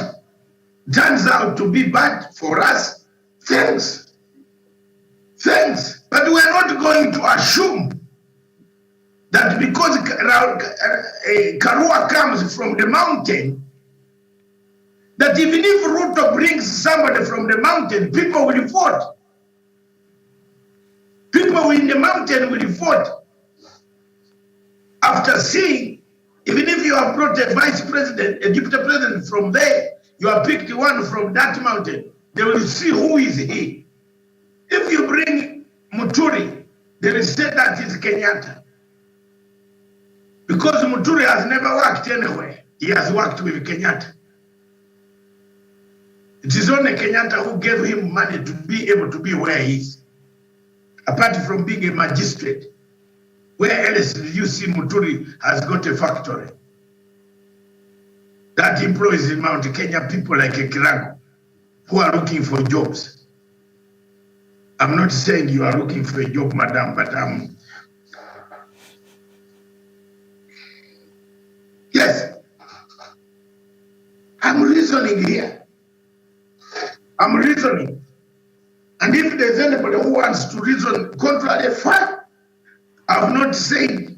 turns out to be bad for us, thanks. But we are not going to assume that because Karua comes from the mountain, that even if Ruto brings somebody from the mountain, people will vote. People in the mountain will vote. After seeing, even if you have brought a vice president, a deputy president from there, you have picked one from that mountain, they will see who is he. If you bring Muturi, they will say that is Kenyatta. Because Muturi has never worked anywhere. He has worked with Kenyatta. It is only Kenyatta who gave him money to be able to be where he is. Apart from being a magistrate, where else did you see Muturi has got a factory that employs in Mount Kenya people like a Kirago who are looking for jobs? I'm not saying you are looking for a job, madam, but yes, I'm reasoning here. I'm reasoning. And if there's anybody who wants to reason contrary, fine. I've not said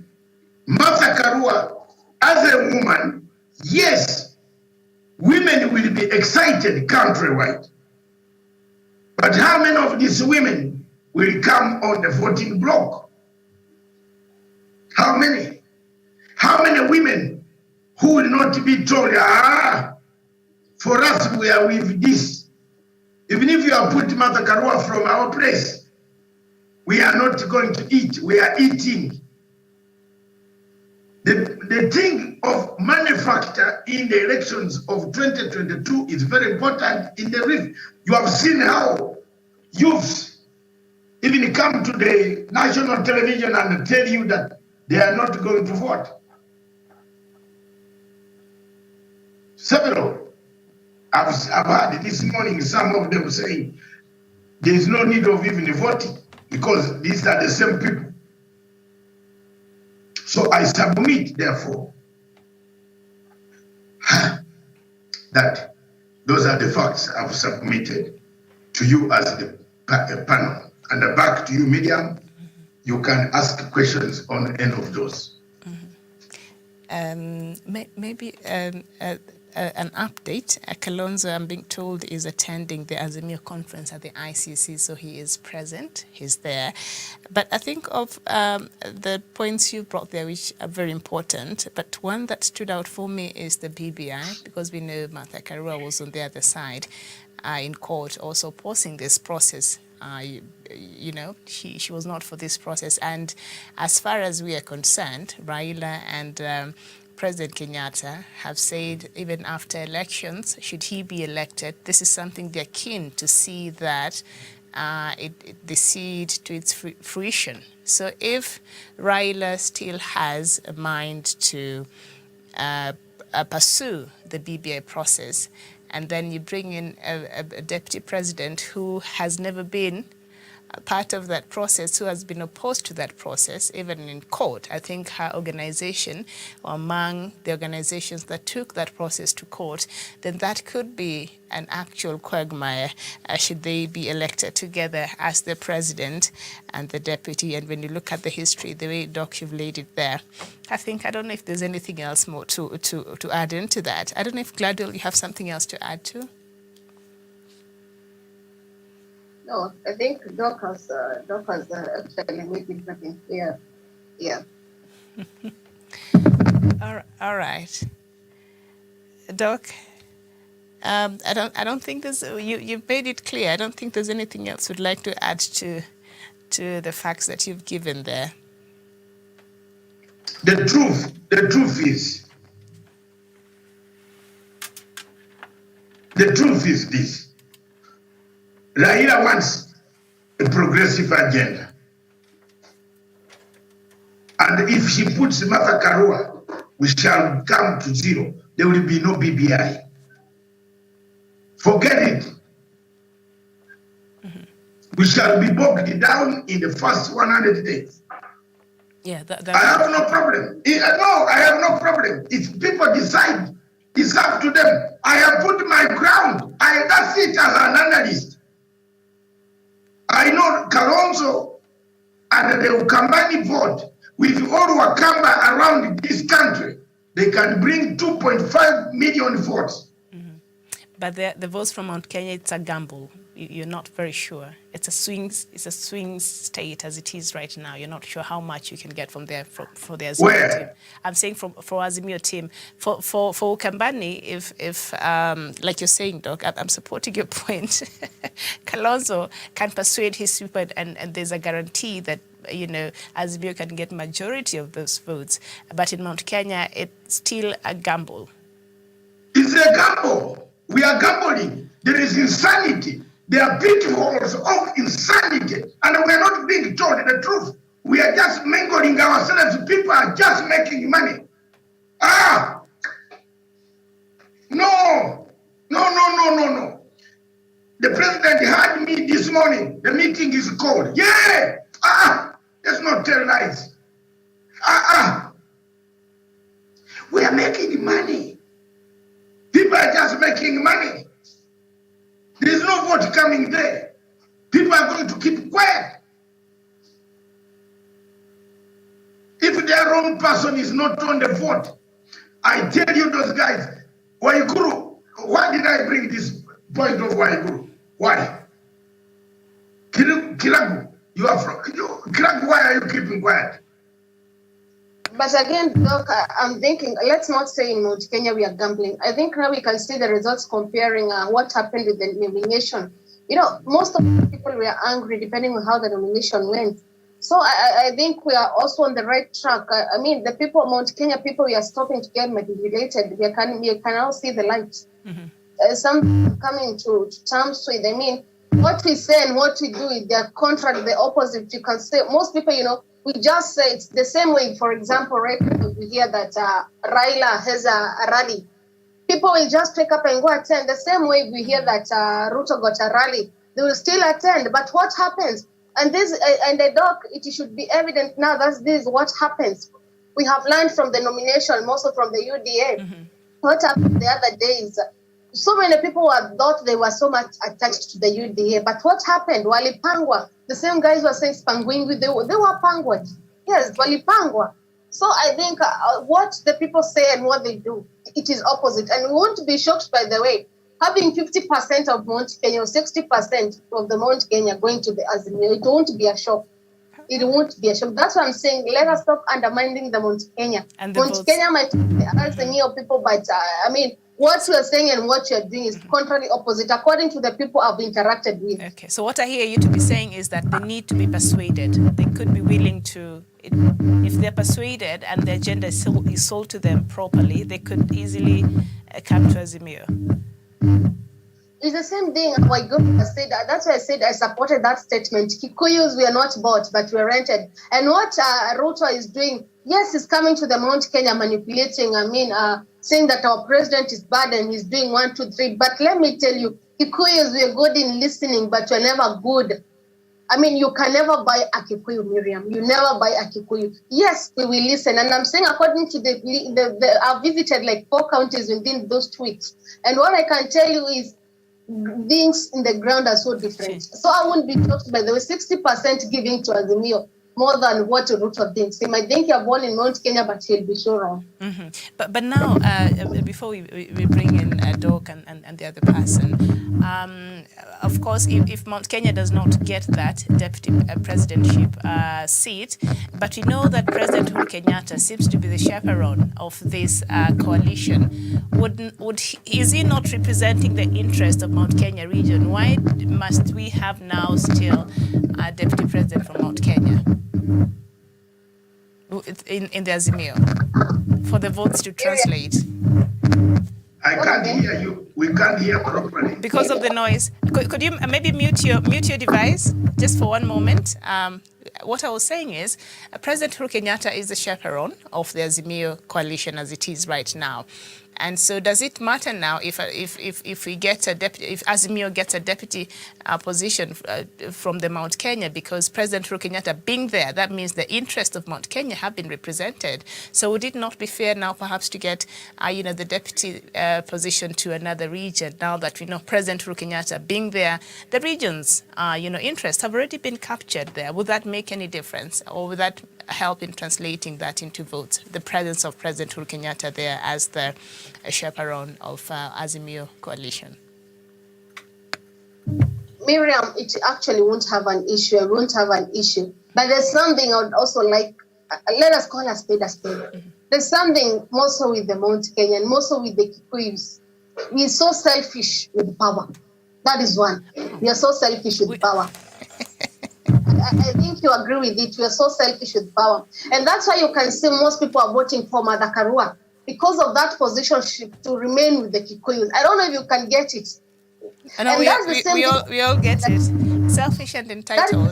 Martha Karua, as a woman, yes, women will be excited countrywide. But how many of these women will come on the voting block? How many? How many women who will not be told, for us we are with this? Even if you have put Martha Karua from our place, we are not going to eat, we are eating. The thing of manufacture in the elections of 2022 is very important in the Rift. You have seen how youths even come to the national television and tell you that they are not going to vote. Several. I've heard this morning some of them saying there is no need of even voting because these are the same people. So I submit, therefore, that those are the facts I've submitted to you as the panel. And back to you, Miriam, you can ask questions on any of those. Maybe an update. Kalonzo, I'm being told, is attending the Azimio conference at the ICC, so he is present. He's there. But I think of the points you brought there, which are very important, but one that stood out for me is the BBI, because we know Martha Karua was on the other side in court, also opposing this process. She was not for this process. And as far as we are concerned, Raila and President Kenyatta have said, even after elections, should he be elected, this is something they're keen to see that they see it to its fruition. So if Raila still has a mind to pursue the BBI process, and then you bring in a deputy president who has never been a part of that process, who has been opposed to that process, even in court. I think her organization, or among the organizations that took that process to court, then that could be an actual quagmire should they be elected together as the president and the deputy. And when you look at the history, the way, Doc, you've laid it there, I don't know if there's anything else more to add into that. I don't know if Gladwell, you have something else to add to? No, I think Doc has actually made it very clear. Yeah. All right. Doc, I don't think there's, you've made it clear. I don't think there's anything else you'd like to add to the facts that you've given there. The truth is this. Raila wants a progressive agenda. And if she puts Martha Karua, we shall come to zero. There will be no BBI. Forget it. Mm-hmm. We shall be bogged down in the first 100 days. Yeah, I have no problem. No, I have no problem. If people decide, it's up to them. I have put my ground. That's it as an analyst. I know Kalonzo and the Ukambani vote with all Wakamba around this country, they can bring 2.5 million votes. Mm-hmm. But the votes from Mount Kenya, it's a gamble. You're not very sure. It's a swing state as it is right now. You're not sure how much you can get from there for the Azimio team. I'm saying for Azimio team. For Ukambani, if like you're saying, Doc, I'm supporting your point. Kalonzo can persuade his people, and there's a guarantee that Azimio can get majority of those votes. But in Mount Kenya, it's still a gamble. It's a gamble. We are gambling. There is insanity. There are pitfalls of insanity, and we are not being told the truth. We are just mingling ourselves. People are just making money. No. The president had me this morning. The meeting is called. Yeah. Let's not tell lies. We are making money. People are just making money. There is no vote coming there. People are going to keep quiet. If their own person is not on the vote, I tell you those guys, Waiguru, why did I bring this point of Waiguru? Why? Kilagu, you are from Kilagu, why are you keeping quiet? But again, Doc, I'm thinking, let's not say in Mount Kenya we are gambling. I think now we can see the results comparing what happened with the nomination. Most of the people were angry depending on how the nomination went. So I think we are also on the right track. I mean, the people, Mount Kenya people, we are stopping to get manipulated. We can now see the light. Mm-hmm. Some coming to terms with, I mean, what we say and what we do is the contrary, the opposite. You can say, most people, we just say it's the same way. For example, right now we hear that Raila has a rally. People will just pick up and go attend. The same way we hear that Ruto got a rally. They will still attend. But what happens? And the Doc, it should be evident now that this is what happens. We have learned from the nomination, mostly from the UDA. Mm-hmm. What happened the other days? So many people thought they were so much attached to the UDA. But what happened? Walipangwa. The same guys were saying Spangwingu, they were pangwed. Yes, walipangwa. So I think what the people say and what they do, it is opposite. And we won't be shocked, by the way, having 50% of Mount Kenya or 60% of the Mount Kenya going to the Azimio. It won't be a shock. It won't be a shock. That's what I'm saying. Let us stop undermining the Mount Kenya. And the Mount votes. Kenya might be the Azimio people, but I mean, what you are saying and what you are doing is contrary opposite, according to the people I've interacted with. Okay, so what I hear you to be saying is that they need to be persuaded. They could be willing to, if they're persuaded and the agenda is sold to them properly, they could easily come to Azimio. It's the same thing my governor said. That's why I said I supported that statement. Kikuyus were not bought, but were rented. And what Ruto is doing, yes, he's coming to the Mount Kenya manipulating, saying that our president is bad and he's doing 1, 2, 3. But let me tell you, Kikuyus were good in listening, but were never good. I mean, you can never buy a Kikuyu, Miriam. You never buy a Kikuyu. Yes, we will listen. And I'm saying according to I've visited like 4 counties within those 2 weeks. And what I can tell you is, things in the ground are so different. So I won't be shocked by the way 60% giving to Azimio more than what Ruto thinks. He might think you're born in Mount Kenya, but he'll be so wrong. Mm-hmm. But now, before we bring in Doc and the other person, of course, if Mount Kenya does not get that deputy presidentship seat, but we know that President Uhuru Kenyatta seems to be the chaperone of this coalition, is he not representing the interest of Mount Kenya region? Why must we have now still a deputy president from Mount Kenya in the Azimio for the votes to translate? I can't hear you. We can't hear properly. Because of the noise. Could you maybe mute your device just for one moment? What I was saying is, President Uhuru Kenyatta is the chaperone of the Azimio coalition as it is right now. And so does it matter now if we get a deputy, if Azimio gets a deputy position from the Mount Kenya, because President Uhuru Kenyatta being there, that means the interests of Mount Kenya have been represented. So would it not be fair now perhaps to get the deputy position to another region now that we know President Uhuru Kenyatta being there, the region's interests have already been captured there? Would that make any difference, or would that help in translating that into votes, the presence of President Uhuru Kenyatta there as the chaperone of Azimio coalition? Miriam, it actually won't have an issue. I won't have an issue. But there's something I would also like, let us call a spade a spade. Mm-hmm. There's something more so with the Mount Kenya and more so with the Kikuyus. We're so selfish with power. That is one. We are so selfish with power. I think you agree with it. We are so selfish with power. And that's why you can see most people are voting for Mother Karua, because of that positionship to remain with the Kikuyus. I don't know if you can get it. I know we all get it. Selfish and entitled.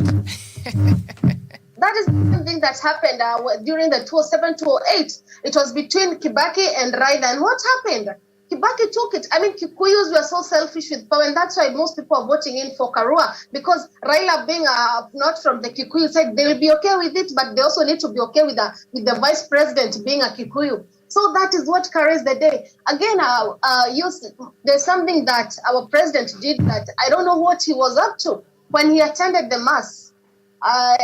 That is something that happened during the 2007-2008. It was between Kibaki and Raila. And what happened? Kibaki took it. I mean, Kikuyus were so selfish with power, and that's why most people are voting in for Karua, because Raila being not from the Kikuyu side, they will be okay with it, but they also need to be okay with the vice president being a Kikuyu. So that is what carries the day. Again, there's something that our president did that I don't know what he was up to. When he attended the mass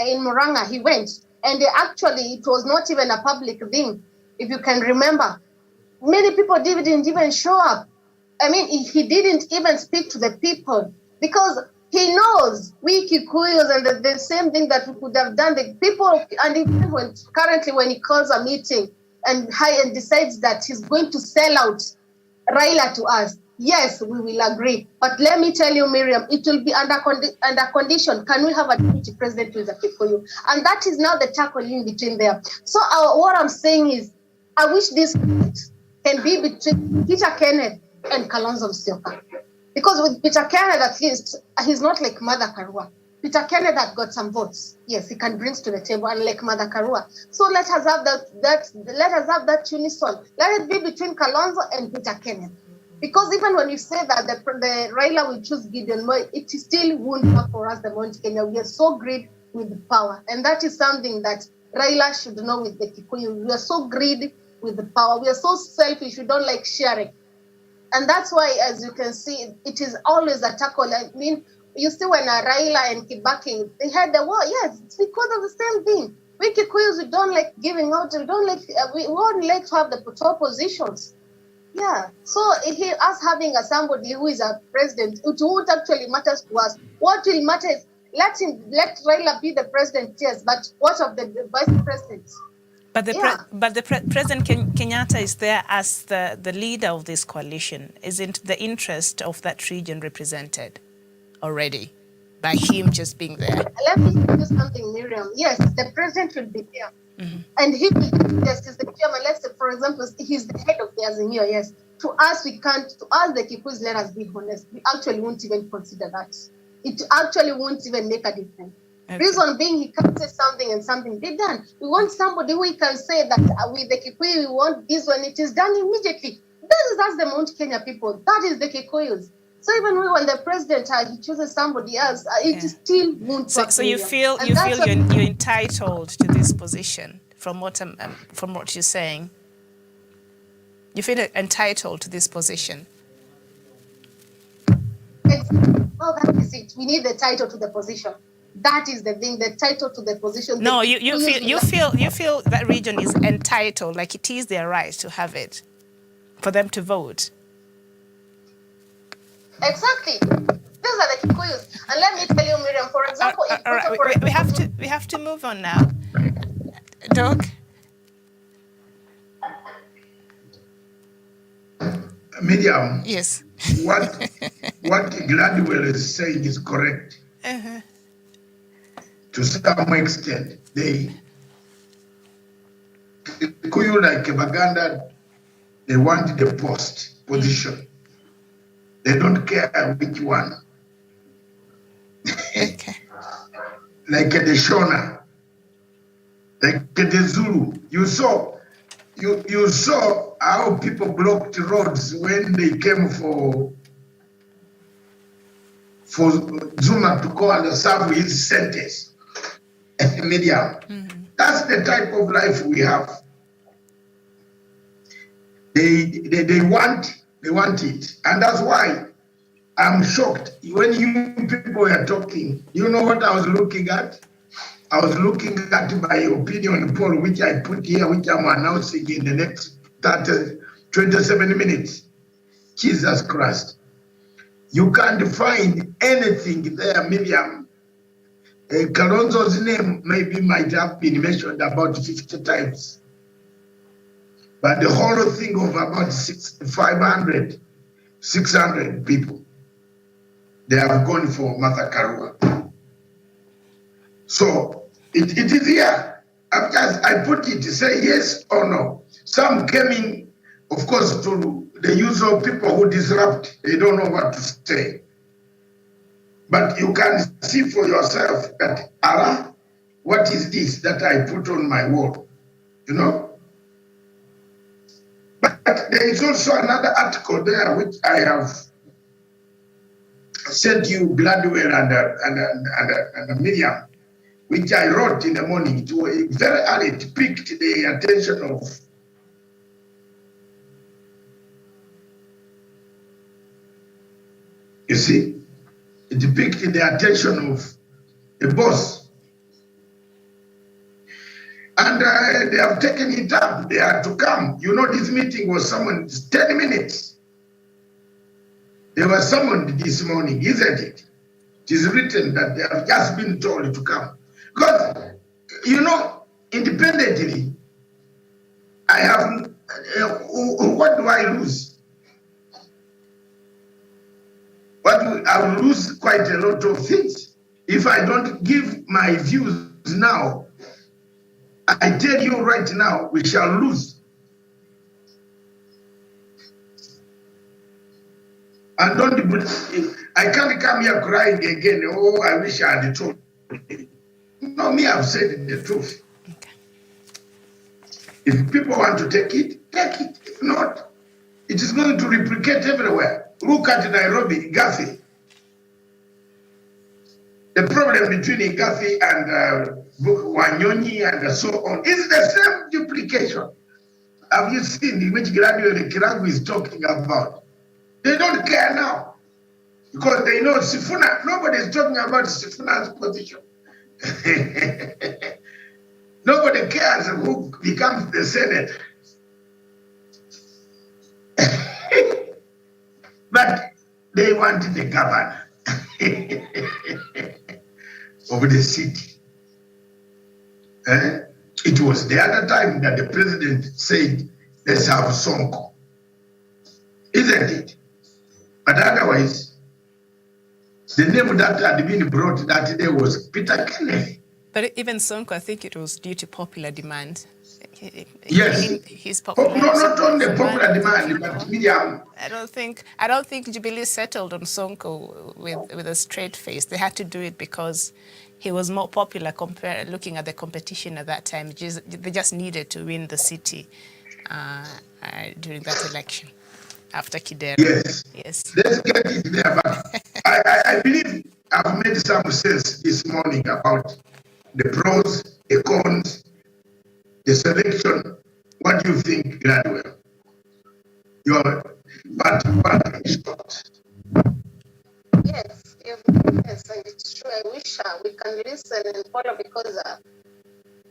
in Murang'a, he went, and actually it was not even a public thing, if you can remember. Many people didn't even show up. I mean, he didn't even speak to the people, because he knows we Kikuyus, and the same thing that we could have done. The people, and even currently when he calls a meeting and decides that he's going to sell out Raila to us, yes, we will agree. But let me tell you, Miriam, it will be under condition. Can we have a deputy president who is a Kikuyu? And that is now the tackling between them. So what I'm saying is, I wish this can be between Peter Kenneth and Kalonzo Musyoka. Because with Peter Kenneth, at least, he's not like Mother Karua. Peter Kenneth had got some votes. Yes, he can bring to the table, unlike Mother Karua. So let us have that unison. Let it be between Kalonzo and Peter Kenneth. Because even when you say that the Raila will choose Gideon Moi, it still won't work for us, the Mount Kenya. We are so greedy with power. And that is something that Raila should know with the Kikuyu. We are so greedy with the power. We are so selfish. We don't like sharing. And that's why, as you can see, it is always a tackle. I mean, you see when Raila and Kibaki, they had the war. Yes, it's because of the same thing. We Kikuyus, we don't like giving out. We don't like to have the top positions. Yeah. So us having somebody who is a president, it won't actually matter to us. What will matter is let Raila be the president, yes, but what of the vice presidents? But Yeah. President Kenyatta is there as the leader of this coalition. Isn't the interest of that region represented already by him just being there? Let me tell you something, Miriam. Yes, the president will be there. And he will be just as the chairman. Let's say, for example, he's the head of the Azimio, yes. To us, we can't, to us, the Kikuus, let us be honest, we actually won't even consider that. It actually won't even make a difference. Okay. Reason being, he can't say something and something be done. We want somebody who can say that with the Kikuyu, we want this one, it is done immediately. That's the Mount Kenya people. That is the Kikuyus. So even when the president he chooses somebody else, it still won't work. So you feel you're entitled to this position from what you're saying. You feel entitled to this position. Well, that is it. We need the title to the position. That is the thing. The title to the position. No, you feel that region is entitled, like it is their right to have it, for them to vote. Exactly. These are the Kikuyus. And let me tell you, Miriam, for example, we have to move on now. Doc? Miriam. Yes. What Gladwell is saying is correct. To some extent, Kikuyu like Baganda, they want the position. They don't care which one. Okay. Like the Shona, like the Zulu. You saw how people blocked roads when they came for Zuma to go and serve his sentence. Media. That's the type of life we have. They want it, and that's why I'm shocked when you people are talking. You know what I was looking at? I was looking at my opinion poll, which I put here, which I'm announcing in the next 27 minutes. Jesus Christ. You can't find anything there, Miriam. Kalonzo's name maybe might have been mentioned about 50 times. But the whole thing of about 600 people, they have gone for Martha Karua. So it is here. I put it to say yes or no. Some came in, of course, to the usual people who disrupt. They don't know what to say. But you can see for yourself that, Allah, what is this that I put on my wall? You know? But there is also another article there which I have sent you, Gladwell and Miriam, which I wrote in the morning. It was very early. It piqued the attention of you see, it piqued the attention of the boss. And they have taken it up. They are to come. You know, this meeting was summoned 10 minutes. They were summoned this morning, isn't it? It is written that they have just been told to come. Because, you know, independently, I have, what do I lose? I will lose quite a lot of things. If I don't give my views now, I tell you right now, we shall lose. And I can't come here crying again, oh, I wish I had told you. No, me, I've said the truth. Okay. If people want to take it, take it. If not, it is going to replicate everywhere. Look at Nairobi, Igathe. The problem between Igathe and Wanyonyi and so on is the same duplication. Have you seen which graduate Kiragu is talking about? They don't care now because they know Sifuna. Nobody is talking about Sifuna's position. Nobody cares who becomes the Senate. But they wanted the governor of the city. It was the other time that the president said, let's have Sonko. Isn't it? But otherwise, the name that had been brought that day was Peter Kennedy. But even Sonko, I think it was due to popular demand. Yes. His popularity. No, not only popular demand, but media. I don't think Jubilee settled on Sonko with a straight face. They had to do it because he was more popular looking at the competition at that time. They just needed to win the city during that election after Kidera. Yes. Yes. Let's get it there. But I believe I've made some sense this morning about the pros, the cons, the selection. What do you think, Gladwell? But Yes, and it's true. I wish we can listen and follow because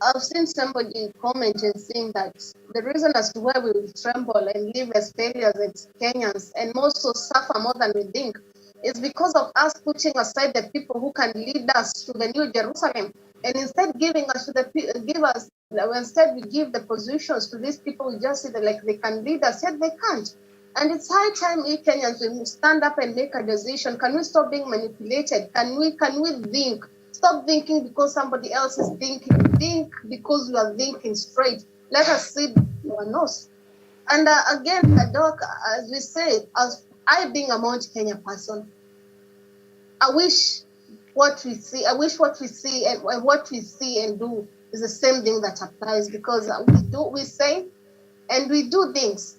I've seen somebody comment and saying that the reason as to why we will tremble and live as failures as Kenyans and more so suffer more than we think is because of us putting aside the people who can lead us to the new Jerusalem and instead giving us instead we give the positions to these people. We just see that like they can lead us, yet they can't. And it's high time we Kenyans will stand up and make a decision. Can we stop being manipulated? Can we think? Stop thinking because somebody else is thinking. Think because we are thinking straight. Let us see our nose. And again, Doc, as we said, as I being a Mount Kenya person, I wish what we see and what we see and do is the same thing that applies because we say and we do things.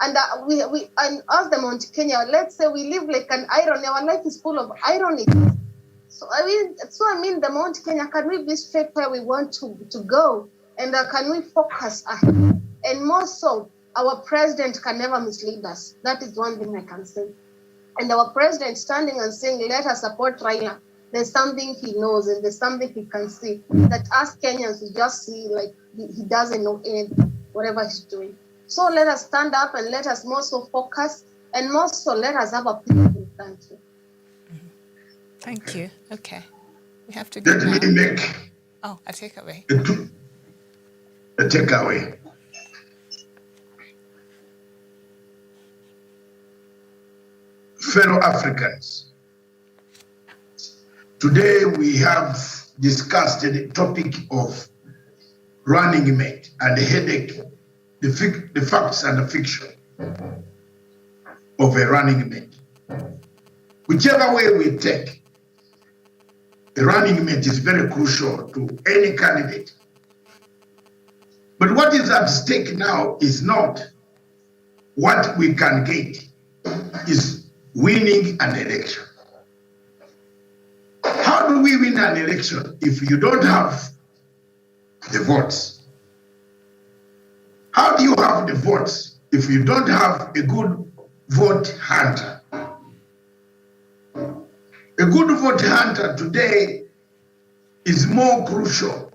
And and as the Mount Kenya, let's say we live like an irony. Our life is full of irony. So I mean, the Mount Kenya, can we be straight where we want to go? And can we focus ahead? And more so, our president can never mislead us. That is one thing I can say. And our president standing and saying, let us support Raila. There's something he knows and there's something he can see that us Kenyans we just see like he doesn't know anything, whatever he's doing. So let us stand up and let us more so focus and more so let us have a peaceful country. Thank you. Okay. We have to get let me make a takeaway. A takeaway. Fellow Africans, today we have discussed the topic of running mate and the headache, the facts and the fiction of a running mate. Whichever way we take, the running mate is very crucial to any candidate. But what is at stake now is not what we can get, is winning an election. How do we win an election if you don't have the votes? How do you have the votes if you don't have a good vote hunter? A good vote hunter today is more crucial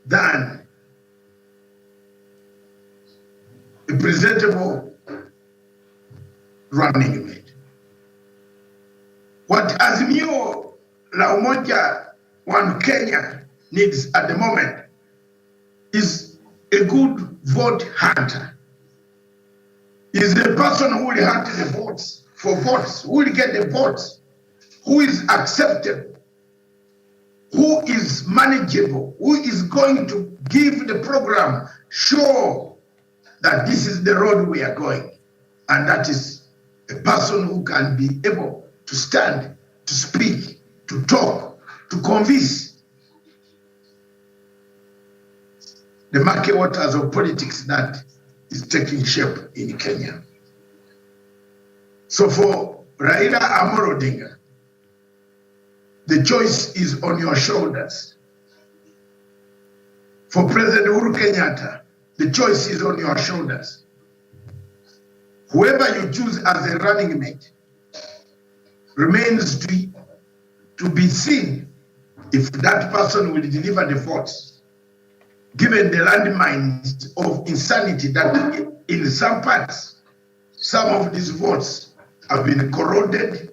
than a presentable running mate. What Azimio la Umoja One Kenya needs at the moment is a good vote hunter. Is a person who will hunt the votes for votes, who will get the votes, who is acceptable, who is manageable, who is going to give the program, show that this is the road we are going. And that is a person who can be able to stand, to speak, to talk, to convince the murky waters of politics that is taking shape in Kenya. So for Raila Amolo Odinga, the choice is on your shoulders. For President Uhuru Kenyatta, the choice is on your shoulders. Whoever you choose as a running mate remains to be seen if that person will deliver the votes, given the landmines of insanity that in some parts, some of these votes have been corroded,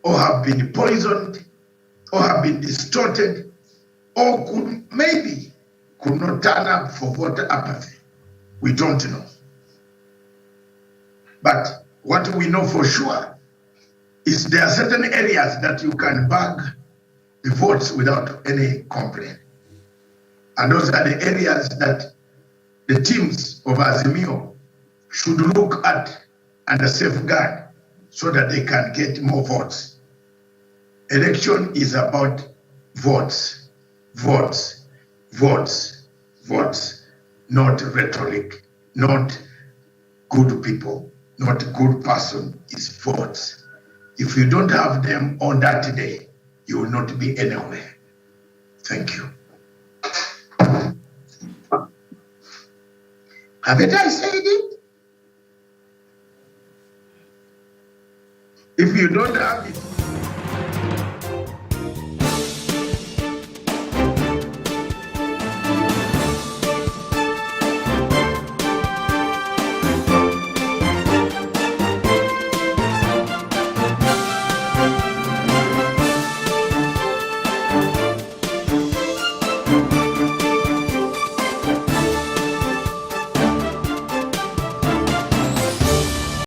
or have been poisoned, or have been distorted, or could not turn up for voter apathy. We don't know. But what we know for sure is there are certain areas that you can bag the votes without any complaint. And those are the areas that the teams of Azimio should look at and safeguard so that they can get more votes. Election is about votes, votes, votes, votes, not rhetoric, not good people, not good person, is votes. If you don't have them on that day, you will not be anywhere. Thank you. Haven't I said it? If you don't have it,